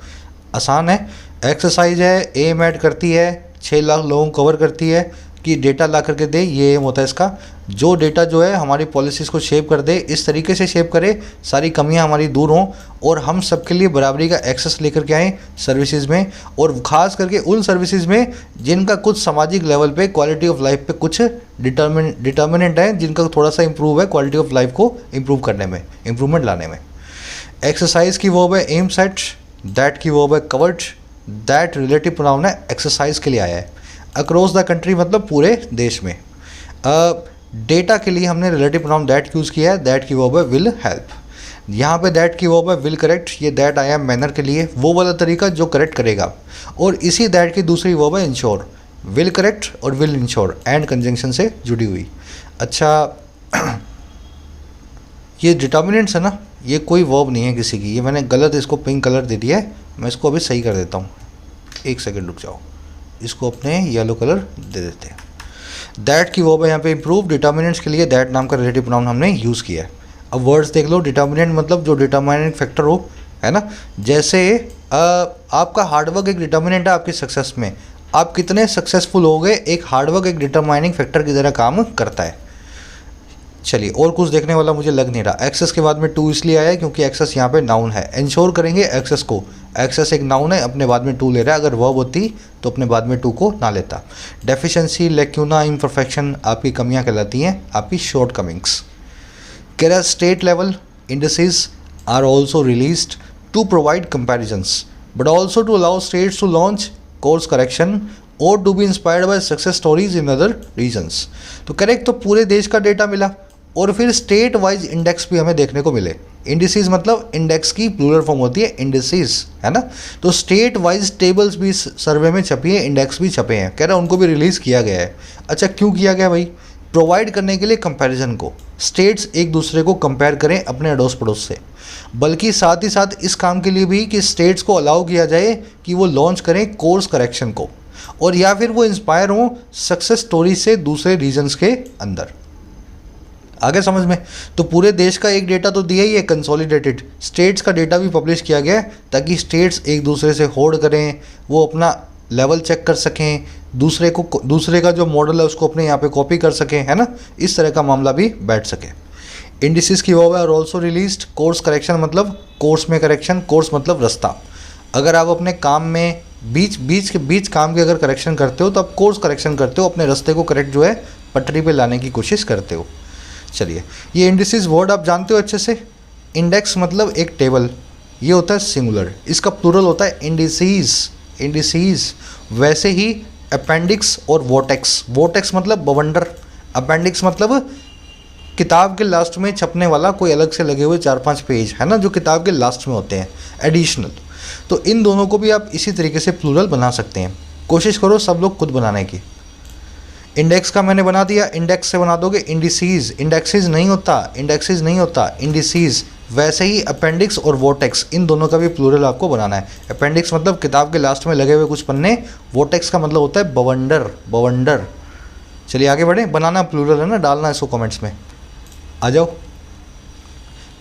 आसान है, एक्सरसाइज है, एम ऐड करती है, 6 लाख लोगों को कवर करती है कि डेटा ला करके दे, ये एम होता है इसका। जो डेटा जो है हमारी पॉलिसीज़ को शेप कर दे, इस तरीके से शेप करे सारी कमियां हमारी दूर हों और हम सबके लिए बराबरी का एक्सेस लेकर के आएँ सर्विसेज में, और ख़ास करके उन सर्विसेज में जिनका कुछ सामाजिक लेवल पे, क्वालिटी ऑफ लाइफ पे कुछ डिटर्मिनेंट है, जिनका थोड़ा सा इंप्रूव है क्वालिटी ऑफ लाइफ को इम्प्रूव करने में, इम्प्रूवमेंट लाने में। एक्सरसाइज की वर्ब है एम सेट, दैट की वर्ब है कवर्ड, दैट रिलेटिव प्रोनाउन है एक्सरसाइज के लिए आया है। अक्रॉस द कंट्री मतलब पूरे देश में। डेटा के लिए हमने रिलेटिव प्रोनाउन दैट यूज़ किया है, दैट की वर्ब है विल हेल्प। यहाँ पे दैट की वर्ब है विल करेक्ट, ये दैट आया मैनर के लिए, वो वाला तरीका जो करेक्ट करेगा। और इसी दैट की दूसरी वर्ब है इंश्योर, विल करेक्ट और विल इंश्योर एंड कंजंक्शन से जुड़ी हुई। अच्छा ये डिटर्मिनेंट्स है ना, ये कोई वर्ब नहीं है किसी की, ये मैंने गलत इसको पिंक कलर दे दिया है, मैं इसको अभी सही कर देता हूँ, एक सेकंड रुक जाओ, इसको अपने येलो कलर दे देते हैं। दैट की वर्ब है यहाँ पे इम्प्रूव, डिटर्मिनेंट्स के लिए दैट नाम का रिलेटिव प्रोनाउन हमने यूज़ किया है। अब वर्ड्स देख लो, डिटर्मिनेंट मतलब जो डिटर्मिनेंट फैक्टर हो, है ना, जैसे आपका हार्डवर्क एक डिटर्मिनेंट है आपकी सक्सेस में, आप कितने सक्सेसफुल हो गए, एक हार्डवर्क एक डिटरमाइनिंग फैक्टर की तरह काम करता है। चलिए और कुछ देखने वाला मुझे लग नहीं रहा। एक्सेस के बाद में टू इसलिए आया है क्योंकि एक्सेस यहाँ पे नाउन है, इंश्योर करेंगे एक्सेस को, एक्सेस एक नाउन है, अपने बाद में टू ले रहा है, अगर वर्ब होती तो अपने बाद में टू को ना लेता। डेफिशिएंसी, लेक्यूना, इम्परफेक्शन आपकी कमियाँ कहलाती हैं, आपकी शॉर्ट कमिंग्स। कह रहा state level indices are also released to provide comparisons but also to allow states to launch course correction और to be inspired by success stories in other regions. तो correct, तो पूरे देश का डेटा मिला और फिर स्टेट वाइज इंडेक्स भी हमें देखने को मिले। इंडिसेस मतलब इंडेक्स की प्लूरल फॉर्म होती है इंडिसेस, है ना, तो स्टेट वाइज टेबल्स भी सर्वे में छपी है, इंडेक्स भी छपे हैं। कह रहा है उनको भी रिलीज़ किया गया है। अच्छा क्यों किया गया भाई, प्रोवाइड करने के लिए कंपैरिजन को, स्टेट्स एक दूसरे को कंपेयर करें अपने अड़ोस पड़ोस से, बल्कि साथ ही साथ इस काम के लिए भी कि स्टेट्स को अलाउ किया जाए कि वो लॉन्च करें कोर्स करेक्शन को, और या फिर वो इंस्पायर हों सक्सेस स्टोरी से दूसरे रीजन्स के अंदर। आगे समझ में, तो पूरे देश का एक डेटा तो दिया ही है कंसोलिडेटेड, स्टेट्स का डेटा भी पब्लिश किया गया है ताकि स्टेट्स एक दूसरे से होड़ करें, वो अपना लेवल चेक कर सकें, दूसरे का जो मॉडल है उसको अपने यहाँ पे कॉपी कर सकें, है ना, इस तरह का मामला भी बैठ सके। इंडिसेस की वर्ब है ऑल्सो रिलीज्ड, कोर्स करेक्शन मतलब कोर्स में करेक्शन, कोर्स मतलब रास्ता। अगर आप अपने काम में बीच काम के अगर करेक्शन करते हो तो आप कोर्स करेक्शन करते हो, अपने रास्ते को करेक्ट जो है पटरी पे लाने की कोशिश करते हो। चलिए ये इंडिसेस वर्ड आप जानते हो अच्छे से। इंडेक्स मतलब एक टेबल, ये होता है सिंगुलर, इसका प्लूरल होता है इंडिसीज। वैसे ही अपेंडिक्स और वोटेक्स मतलब बवंडर, अपेंडिक्स मतलब किताब के लास्ट में छपने वाला कोई अलग से लगे हुए 4-5 पेज, है ना, जो किताब के लास्ट में होते हैं, एडिशनल। तो इन दोनों को भी आप इसी तरीके से प्लूरल बना सकते हैं। कोशिश करो सब लोग खुद बनाने की। इंडेक्स का मैंने बना दिया, इंडेक्स से बना दोगे इंडिसीज, इंडेक्सेस नहीं होता, इंडिसीज वैसे ही अपेंडिक्स और वोटेक्स, इन दोनों का भी प्लूरल आपको बनाना है। अपेंडिक्स मतलब किताब के लास्ट में लगे हुए कुछ पन्ने, वोटेक्स का मतलब होता है बवंडर, बवंडर। चलिए आगे बढ़ें, बनाना प्लूरल है ना, डालना इसको कमेंट्स में। आ जाओ।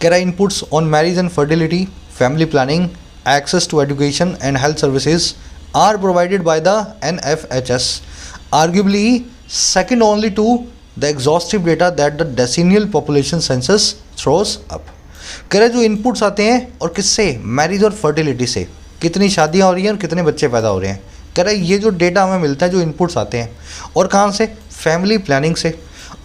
कह रहा inputs on marriage and fertility, family planning, access to education and health services are provided by the NFHS, arguably second only to the exhaustive data that the decennial population census throws up। कह रहे जो inputs आते हैं और किससे, marriage और fertility से, कितनी शादियां हो रही हैं और कितने बच्चे पैदा हो रहे हैं। कह रहे ये जो डेटा हमें मिलता है, जो इनपुट्स आते हैं, और कहाँ से, फैमिली प्लानिंग से,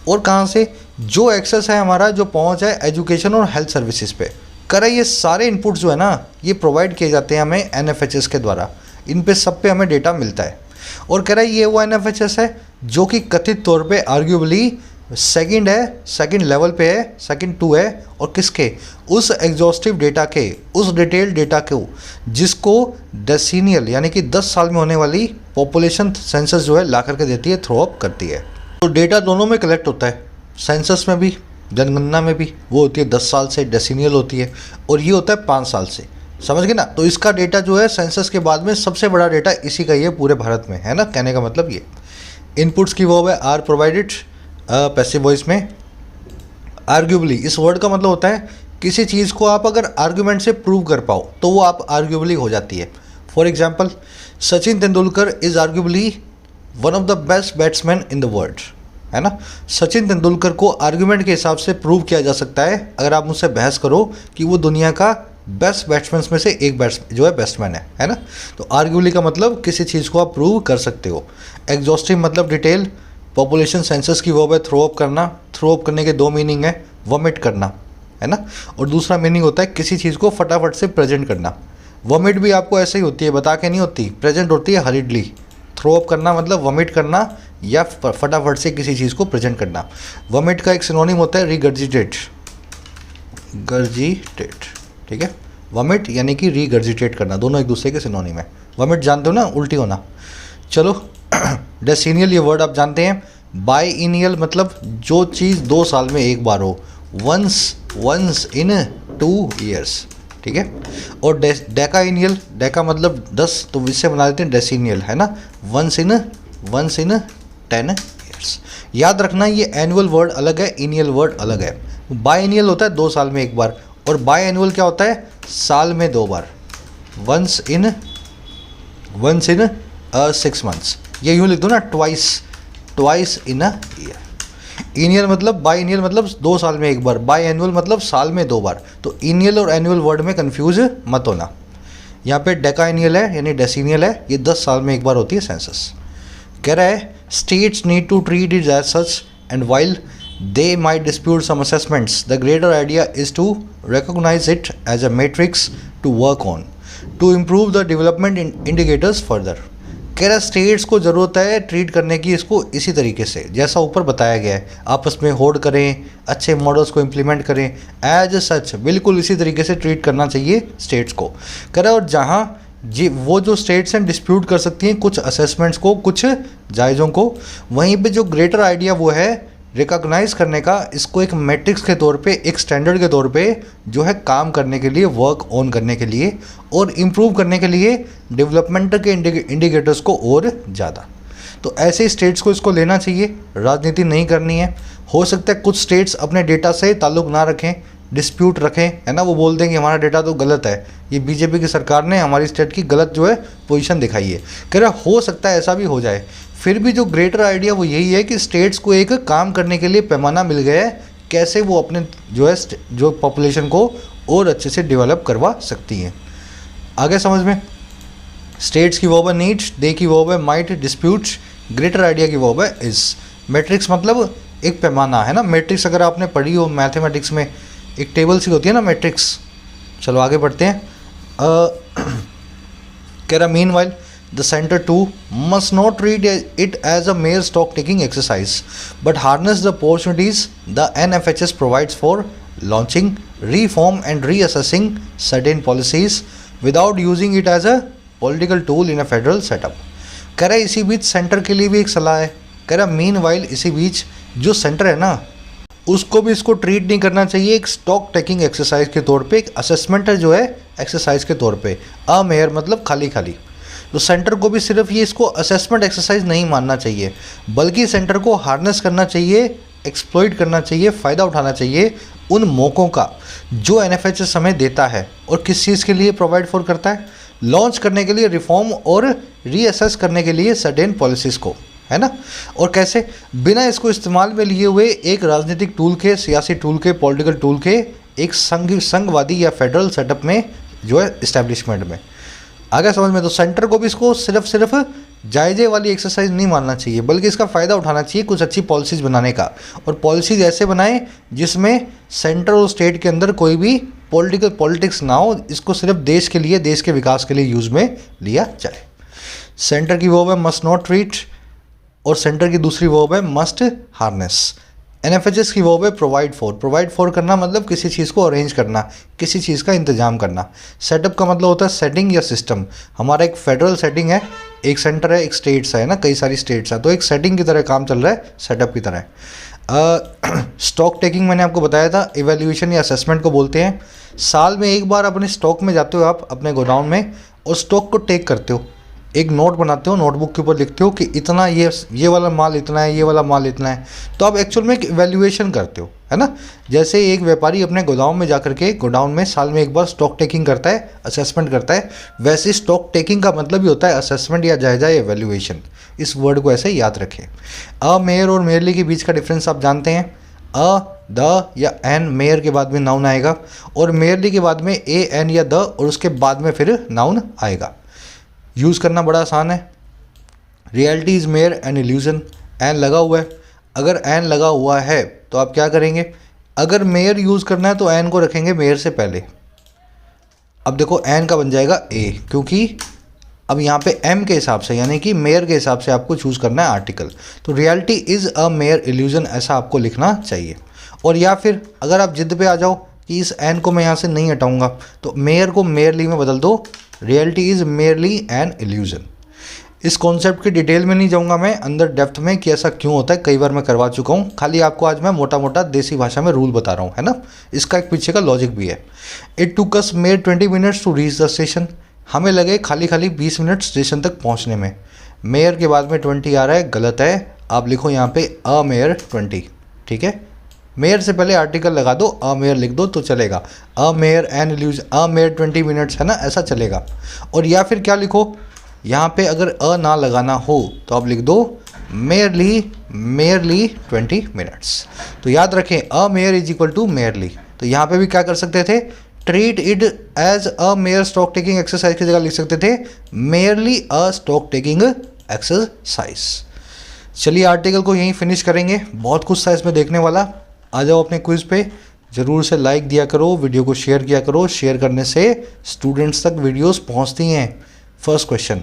और कहाँ से, जो एक्सेस है हमारा, जो पहुँच है एजुकेशन और हेल्थ सर्विसेज पे। कह रहे ये सारे इनपुट्स जो है ना, ये प्रोवाइड किए जाते हैं हमें NFHS के द्वारा, इन पे सब पे हमें डेटा मिलता है। और कह रहा है ये वो NFHS है जो कि कथित तौर पे आर्ग्यूबली सेकंड है, सेकंड लेवल पे है, सेकंड 2 है, और किसके, उस एग्जॉस्टिव डेटा के, उस डिटेल डेटा को जिसको डेसीनियल यानी कि 10 साल में होने वाली पॉपुलेशन सेंसस जो है ला करके देती है, थ्रो अप करती है। तो डेटा दोनों में कलेक्ट होता है, सेंसस में भी, जनगणना में भी। वो होती है 10 साल से, डेसीनियल होती है, और ये होता है 5 साल से। समझ गए ना। तो इसका डेटा जो है सेंसस के बाद में सबसे बड़ा डेटा इसी का ही है पूरे भारत में, है ना। कहने का मतलब ये इनपुट्स की वो है आर प्रोवाइडेड, पैसिव वॉइस में आर्ग्यूबली, इस वर्ड का मतलब होता है किसी चीज़ को आप अगर आर्ग्यूमेंट से प्रूव कर पाओ तो वो आप आर्ग्यूबली हो जाती है। For example, Sachin Tendulkar is arguably one of the best batsman in the world, है ना। सचिन तेंदुलकर को आर्ग्यूमेंट के हिसाब से प्रूव किया जा सकता है अगर आप मुझसे बहस करो कि वो दुनिया का बेस्ट बैट्समैन में से एक जो है बैट्समैन है ना। तो आर्ग्यूबली का मतलब किसी चीज़ को आप प्रूव कर सकते हो। एग्जॉस्टिव मतलब डिटेल, पॉपुलेशन सेंसस की वर्ब है थ्रो अप करना। थ्रो अप करने के 2 मीनिंग है, वॉमिट करना, है ना, और दूसरा मीनिंग होता है किसी चीज़ को फटाफट से प्रेजेंट करना। वॉमिट भी आपको ऐसे ही होती है, बता के नहीं होती, प्रेजेंट होती है हरिडली। थ्रो अप करना मतलब वॉमिट करना या फटाफट से किसी चीज़ को प्रेजेंट करना। वॉमिट का एक सिनोनिम होता है रिगर्जिटेट, गर्जिटेट, ठीक है। वॉमिट यानी कि रीगर्जिटेट करना, दोनों एक दूसरे के सिनोनिम है। वॉमिट जानते हो ना, उल्टी होना। चलो डेसीनियल ये वर्ड आप जानते हैं। बाईनियल मतलब जो चीज़ 2 साल में एक बार हो, वंस इन 2 ईयर्स, ठीक है। और डेकाइनियल, डेका मतलब 10, तो इससे बना देते हैं डेसीनियल, है ना, वंस इन 10 ईयर्स। याद रखना ये एनुअल वर्ड अलग है, इनियल वर्ड अलग है। बाईनियल होता है 2 साल में एक बार, और बाई एनुअल क्या होता है, साल में 2 बार। वंस इन 6 मंथ्स, ये यूँ लिख दो ना, ट्वाइस इन अ ईयर। इनियल मतलब, बाई इनियल मतलब 2 साल में एक बार, बाई एनुअल मतलब साल में 2 बार। तो इनियल और एनुअल वर्ड में कंफ्यूज मत होना। यहाँ पे डेकाइनियल है यानी डेसीनियल है, ये 10 साल में एक बार होती है सेंसस। कह रहा है states need to treat it as such and while they might dispute some assessments, the greater idea is to recognize it as a matrix to work on to improve the development indicators further। कह रहा states को ज़रूरत है treat करने की इसको इसी तरीके से जैसा ऊपर बताया गया है, आपस में होल्ड करें, अच्छे मॉडल्स को इम्प्लीमेंट करें, एज सच बिल्कुल इसी तरीके से ट्रीट करना चाहिए स्टेट्स को। कह रहा है और जहाँ वो जो स्टेट्स हैं डिस्प्यूट कर सकती हैं कुछ असेसमेंट्स को, कुछ जायज़ों को, वहीं पे जो ग्रेटर आइडिया वो है रिकॉग्नाइज करने का, इसको एक मैट्रिक्स के तौर पे, एक स्टैंडर्ड के तौर पे जो है काम करने के लिए, वर्क ऑन करने के लिए और इम्प्रूव करने के लिए डेवलपमेंट के इंडिकेटर्स को और ज़्यादा। तो ऐसे स्टेट्स को इसको लेना चाहिए, राजनीति नहीं करनी है। हो सकता है कुछ स्टेट्स अपने डेटा से ताल्लुक़ ना रखें, डिस्प्यूट रखें, है ना, वो बोल दें कि हमारा डेटा तो गलत है, ये बीजेपी की सरकार ने हमारी स्टेट की गलत जो है पोजीशन दिखाई है। कह रहा हो सकता है ऐसा भी हो जाए, फिर भी जो ग्रेटर आइडिया वो यही है कि स्टेट्स को एक काम करने के लिए पैमाना मिल गया है, कैसे वो अपने जो है जो पॉपुलेशन को और अच्छे से डेवलप करवा सकती हैं। आगे समझ में, स्टेट्स की वर्ब है नीड, दे की वर्ब है माइट, डिस्प्यूट, ग्रेटर आइडिया की वर्ब है इज। मैट्रिक्स मतलब एक पैमाना, है ना। मैट्रिक्स अगर आपने पढ़ी हो मैथमेटिक्स में, एक टेबल सी होती है ना मैट्रिक्स। चलो आगे बढ़ते हैं। कह रहा meanwhile the center too must not treat it as a mere stock taking exercise but harness the opportunities the NFHS provides for launching, reform and reassessing certain policies without using it as a political tool in a federal setup। कह रहा है इसी बीच centre के लिए भी एक सलाह है। कह रहा मीनवाइल इसी बीच जो सेंटर है ना उसको भी इसको ट्रीट नहीं करना चाहिए एक स्टॉक टेकिंग एक्सरसाइज के तौर पे, एक असेसमेंट जो है एक्सरसाइज के तौर पे। अ मेयर मतलब खाली खाली। तो सेंटर को भी सिर्फ ये इसको असेसमेंट एक्सरसाइज नहीं मानना चाहिए, बल्कि सेंटर को हार्नेस करना चाहिए, एक्सप्लॉइट करना चाहिए, फ़ायदा उठाना चाहिए उन मौक़ों का जो एनएफएचएस हमें देता है। और किस चीज़ के लिए प्रोवाइड फॉर करता है? लॉन्च करने के लिए, रिफॉर्म और रीअसेस करने के लिए सर्टेन पॉलिसीज़ को, है ना। और कैसे? बिना इसको इस्तेमाल में लिए हुए एक राजनीतिक टूल के, सियासी टूल के, पॉलिटिकल टूल के, एक संघवादी या फेडरल सेटअप में जो है इस्टेब्लिशमेंट में। आगे समझ में? तो सेंटर को भी इसको सिर्फ जायजे वाली एक्सरसाइज नहीं मानना चाहिए, बल्कि इसका फ़ायदा उठाना चाहिए कुछ अच्छी पॉलिसीज़ बनाने का। और पॉलिसीज़ ऐसे बनाएं जिसमें सेंटर और स्टेट के अंदर कोई भी पॉलिटिक्स ना हो, इसको सिर्फ देश के लिए, देश के विकास के लिए यूज़ में लिया जाए। सेंटर की वर्ब है मस्ट नॉट ट्रीट, और सेंटर की दूसरी वर्ब है मस्ट हार्नेस। एनएफएचएस की वर्ब है प्रोवाइड फॉर। प्रोवाइड फॉर करना मतलब किसी चीज़ को अरेंज करना, किसी चीज़ का इंतजाम करना। सेटअप का मतलब होता है सेटिंग या सिस्टम। हमारा एक फेडरल सेटिंग है, एक सेंटर है, एक स्टेट्स है ना, कई सारी स्टेट्स है, तो एक सेटिंग की तरह काम चल रहा है, सेटअप की तरह। स्टॉक टेकिंग मैंने आपको बताया था, इवैल्यूएशन या असेसमेंट को बोलते हैं। साल में एक बार अपने स्टॉक में जाते हो आप, अपने गोडाउन में, और स्टॉक को टेक करते हो, एक नोट बनाते हो, नोटबुक के ऊपर लिखते हो कि इतना ये वाला माल इतना है, ये वाला माल इतना है। तो आप एक्चुअल में एक इवैल्यूएशन करते हो, है ना। जैसे एक व्यापारी अपने गोदाम में जाकर के, गोडाउन में साल में एक बार स्टॉक टेकिंग करता है, असेसमेंट करता है, वैसे स्टॉक टेकिंग का मतलब ही होता है असेसमेंट या जायजा या इवैल्यूएशन। इस वर्ड को ऐसे याद रखें। अ मेयर और मेयरली के बीच का डिफरेंस आप जानते हैं। अ, द या एन, मेयर के बाद में नाउन आएगा, और मेयरली के बाद में ए, एन या द, और उसके बाद में फिर नाउन आएगा। यूज़ करना बड़ा आसान है। Reality is mere an illusion. An लगा हुआ है, अगर एन लगा हुआ है तो आप क्या करेंगे? अगर मेयर यूज़ करना है तो एन को रखेंगे मेयर से पहले। अब देखो एन का बन जाएगा ए, क्योंकि अब यहाँ पे एम के हिसाब से, यानी कि मेयर के हिसाब से आपको चूज़ करना है आर्टिकल। तो reality is a mayor illusion, ऐसा आपको लिखना चाहिए। और या फिर अगर आप जिद पे आ जाओ कि इस एन को मैं यहाँ से नहीं हटाऊँगा, तो मेयर को मेयरली में बदल दो। Reality is merely an illusion. इस कॉन्सेप्ट की डिटेल में नहीं जाऊंगा मैं अंदर डेप्थ में कि ऐसा क्यों होता है, कई बार मैं करवा चुका हूँ। खाली आपको आज मैं मोटा मोटा देसी भाषा में रूल बता रहा हूँ, है ना। इसका एक पीछे का लॉजिक भी है। It took us mere 20 minutes to reach the station. हमें लगे खाली 20 मिनट स्टेशन तक पहुँचने में। मेयर के बाद में 20 आ रहा है, गलत है। आप लिखो यहाँ पे अ मेयर 20, ठीक है। मेयर से पहले आर्टिकल लगा दो, अ मेयर लिख दो तो चलेगा। A mere an illusion, a mere 20 minutes, है ना, ऐसा चलेगा। और या फिर क्या लिखो, यहाँ पे अगर अ ना लगाना हो तो आप लिख दो मेयरली 20 मिनट्स। तो याद रखें a mere is equal to merely. तो यहाँ पे भी क्या कर सकते थे, treat it as a mere stock taking exercise की जगह लिख सकते थे merely a stock taking exercise. चलिए आर्टिकल को यहीं फिनिश करेंगे, बहुत कुछ था इसमें देखने वाला। आ जाओ अपने क्विज़ पे, ज़रूर से लाइक दिया करो, वीडियो को शेयर किया करो। शेयर करने से स्टूडेंट्स तक वीडियोस पहुंचती हैं। फर्स्ट क्वेश्चन,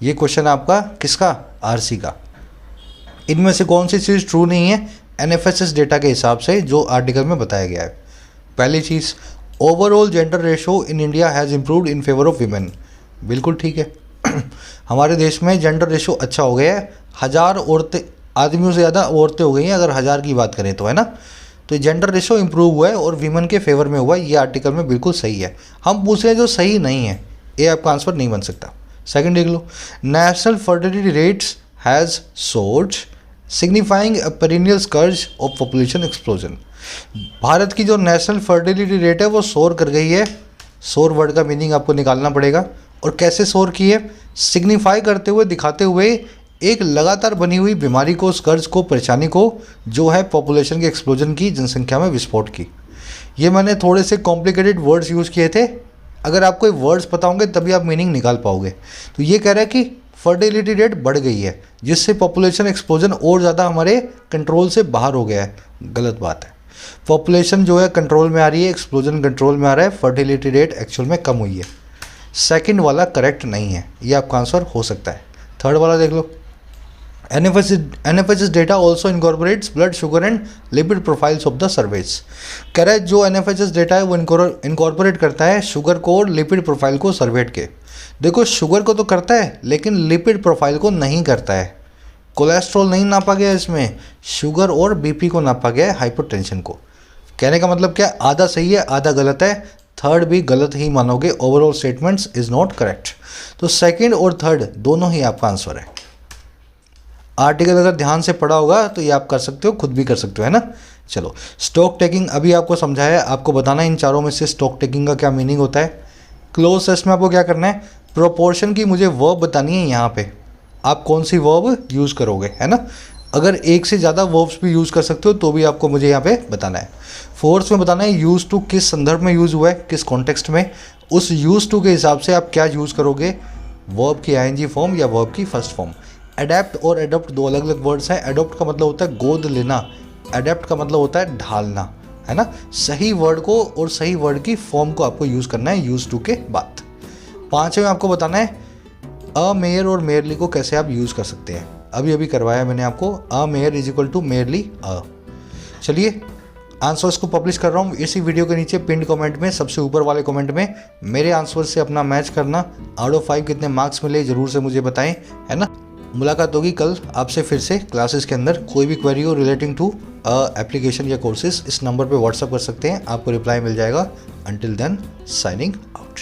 ये क्वेश्चन आपका किसका? आरसी का। इनमें से कौन सी चीज़ ट्रू नहीं है एनएफएसएस डेटा के हिसाब से जो आर्टिकल में बताया गया है? पहली चीज़, overall gender ratio in India has improved in favour of women. बिल्कुल ठीक है। हमारे देश में जेंडर रेशो अच्छा हो गया है। 1000 औरतें, आदमियों से ज़्यादा औरतें हो गई हैं अगर 1000 की बात करें तो, है ना। तो जेंडर रेशो इंप्रूव हुआ है और वीमेन के फेवर में हुआ है, ये आर्टिकल में बिल्कुल सही है। हम पूछ रहे हैं जो सही नहीं है, ये आपका आंसर नहीं बन सकता। सेकंड देख लो, national fertility rates has soared signifying a perennial scourge of population explosion. Bharat की जो नेशनल फर्टिलिटी रेट है वो सोर कर गई है। सोर वर्ड का मीनिंग आपको निकालना पड़ेगा। और कैसे सोर की है? सिग्निफाई करते हुए, दिखाते हुए एक लगातार बनी हुई बीमारी को, स्कर्ज को, परेशानी को, जो है पॉपुलेशन के एक्सप्लोजन की, जनसंख्या में विस्फोट की। ये मैंने थोड़े से कॉम्प्लिकेटेड वर्ड्स यूज़ किए थे। अगर आपको वर्ड्स पता होंगे तभी आप मीनिंग निकाल पाओगे। तो ये कह रहा है कि फर्टिलिटी रेट बढ़ गई है जिससे पॉपुलेशन एक्सप्लोजन और ज़्यादा हमारे कंट्रोल से बाहर हो गया है। गलत बात है। पॉपुलेशन जो है कंट्रोल में आ रही है, एक्सप्लोजन कंट्रोल में आ रहा है, फर्टिलिटी रेट एक्चुअल में कम हुई है। सेकंड वाला करेक्ट नहीं है, ये आपका आंसर हो सकता है। थर्ड वाला देख लो, NFHS data also incorporates blood sugar and lipid profiles of the surveys. कह रहा है जो NFHS डेटा है वो इनकॉर्पोरेट करता है शुगर को और लिपिड प्रोफाइल को सर्वेट के। देखो शुगर को तो करता है लेकिन लिपिड प्रोफाइल को नहीं करता है। कोलेस्ट्रॉल नहीं नापा गया इसमें, शुगर और बीपी को नापा गया है, हाइपरटेंशन को। कहने का मतलब क्या, आधा सही है आधा गलत है, थर्ड भी गलत ही मानोगे, overall statements is not correct. तो सेकंड और थर्ड दोनों ही आपका आंसर है। आर्टिकल अगर ध्यान से पढ़ा होगा तो ये आप कर सकते हो, खुद भी कर सकते हो, है ना। चलो, स्टॉक टेकिंग अभी आपको समझाया, आपको बताना है इन चारों में से स्टॉक टेकिंग का क्या मीनिंग होता है। क्लोज टेस्ट में आपको क्या करना है, प्रोपोर्शन की मुझे वर्ब बतानी है, यहाँ पे आप कौन सी वर्ब यूज़ करोगे, है ना। अगर एक से ज़्यादा वर्ब्स भी यूज़ कर सकते हो तो भी आपको मुझे यहाँ पे बताना है। फोर्थ में बताना है यूज़ टू किस संदर्भ में यूज़ हुआ है, किस कॉन्टेक्स्ट में, उस यूज़ टू के हिसाब से आप क्या यूज़ करोगे, वर्ब की आईएनजी फॉर्म या वर्ब की फर्स्ट फॉर्म। अडेप्ट और एडोप्ट दो अलग अलग वर्ड्स हैं। एडोप्ट का मतलब होता है गोद लेना, अडेप्ट का मतलब होता है ढालना, है ना। सही वर्ड को और सही वर्ड की फॉर्म को आपको यूज़ करना है यूज़ टू के बाद। पाँचवें में आपको बताना है अ मेयर और मेयरली को कैसे आप यूज़ कर सकते हैं। अभी करवाया मैंने आपको, a mere is equal to merely a. चलिए, आंसर्स को पब्लिश कर रहा हूँ इसी वीडियो के नीचे पिंड कमेंट में, सबसे ऊपर वाले कमेंट में मेरे आंसर से अपना मैच करना। आउट ऑफ 5 कितने मार्क्स मिले ज़रूर से मुझे बताएं, है ना। मुलाकात होगी कल आपसे फिर से क्लासेस के अंदर। कोई भी क्वेरी हो रिलेटिंग टू एप्लीकेशन या कोर्सेज, इस नंबर पे व्हाट्सअप कर सकते हैं, आपको रिप्लाई मिल जाएगा। Until then, signing out.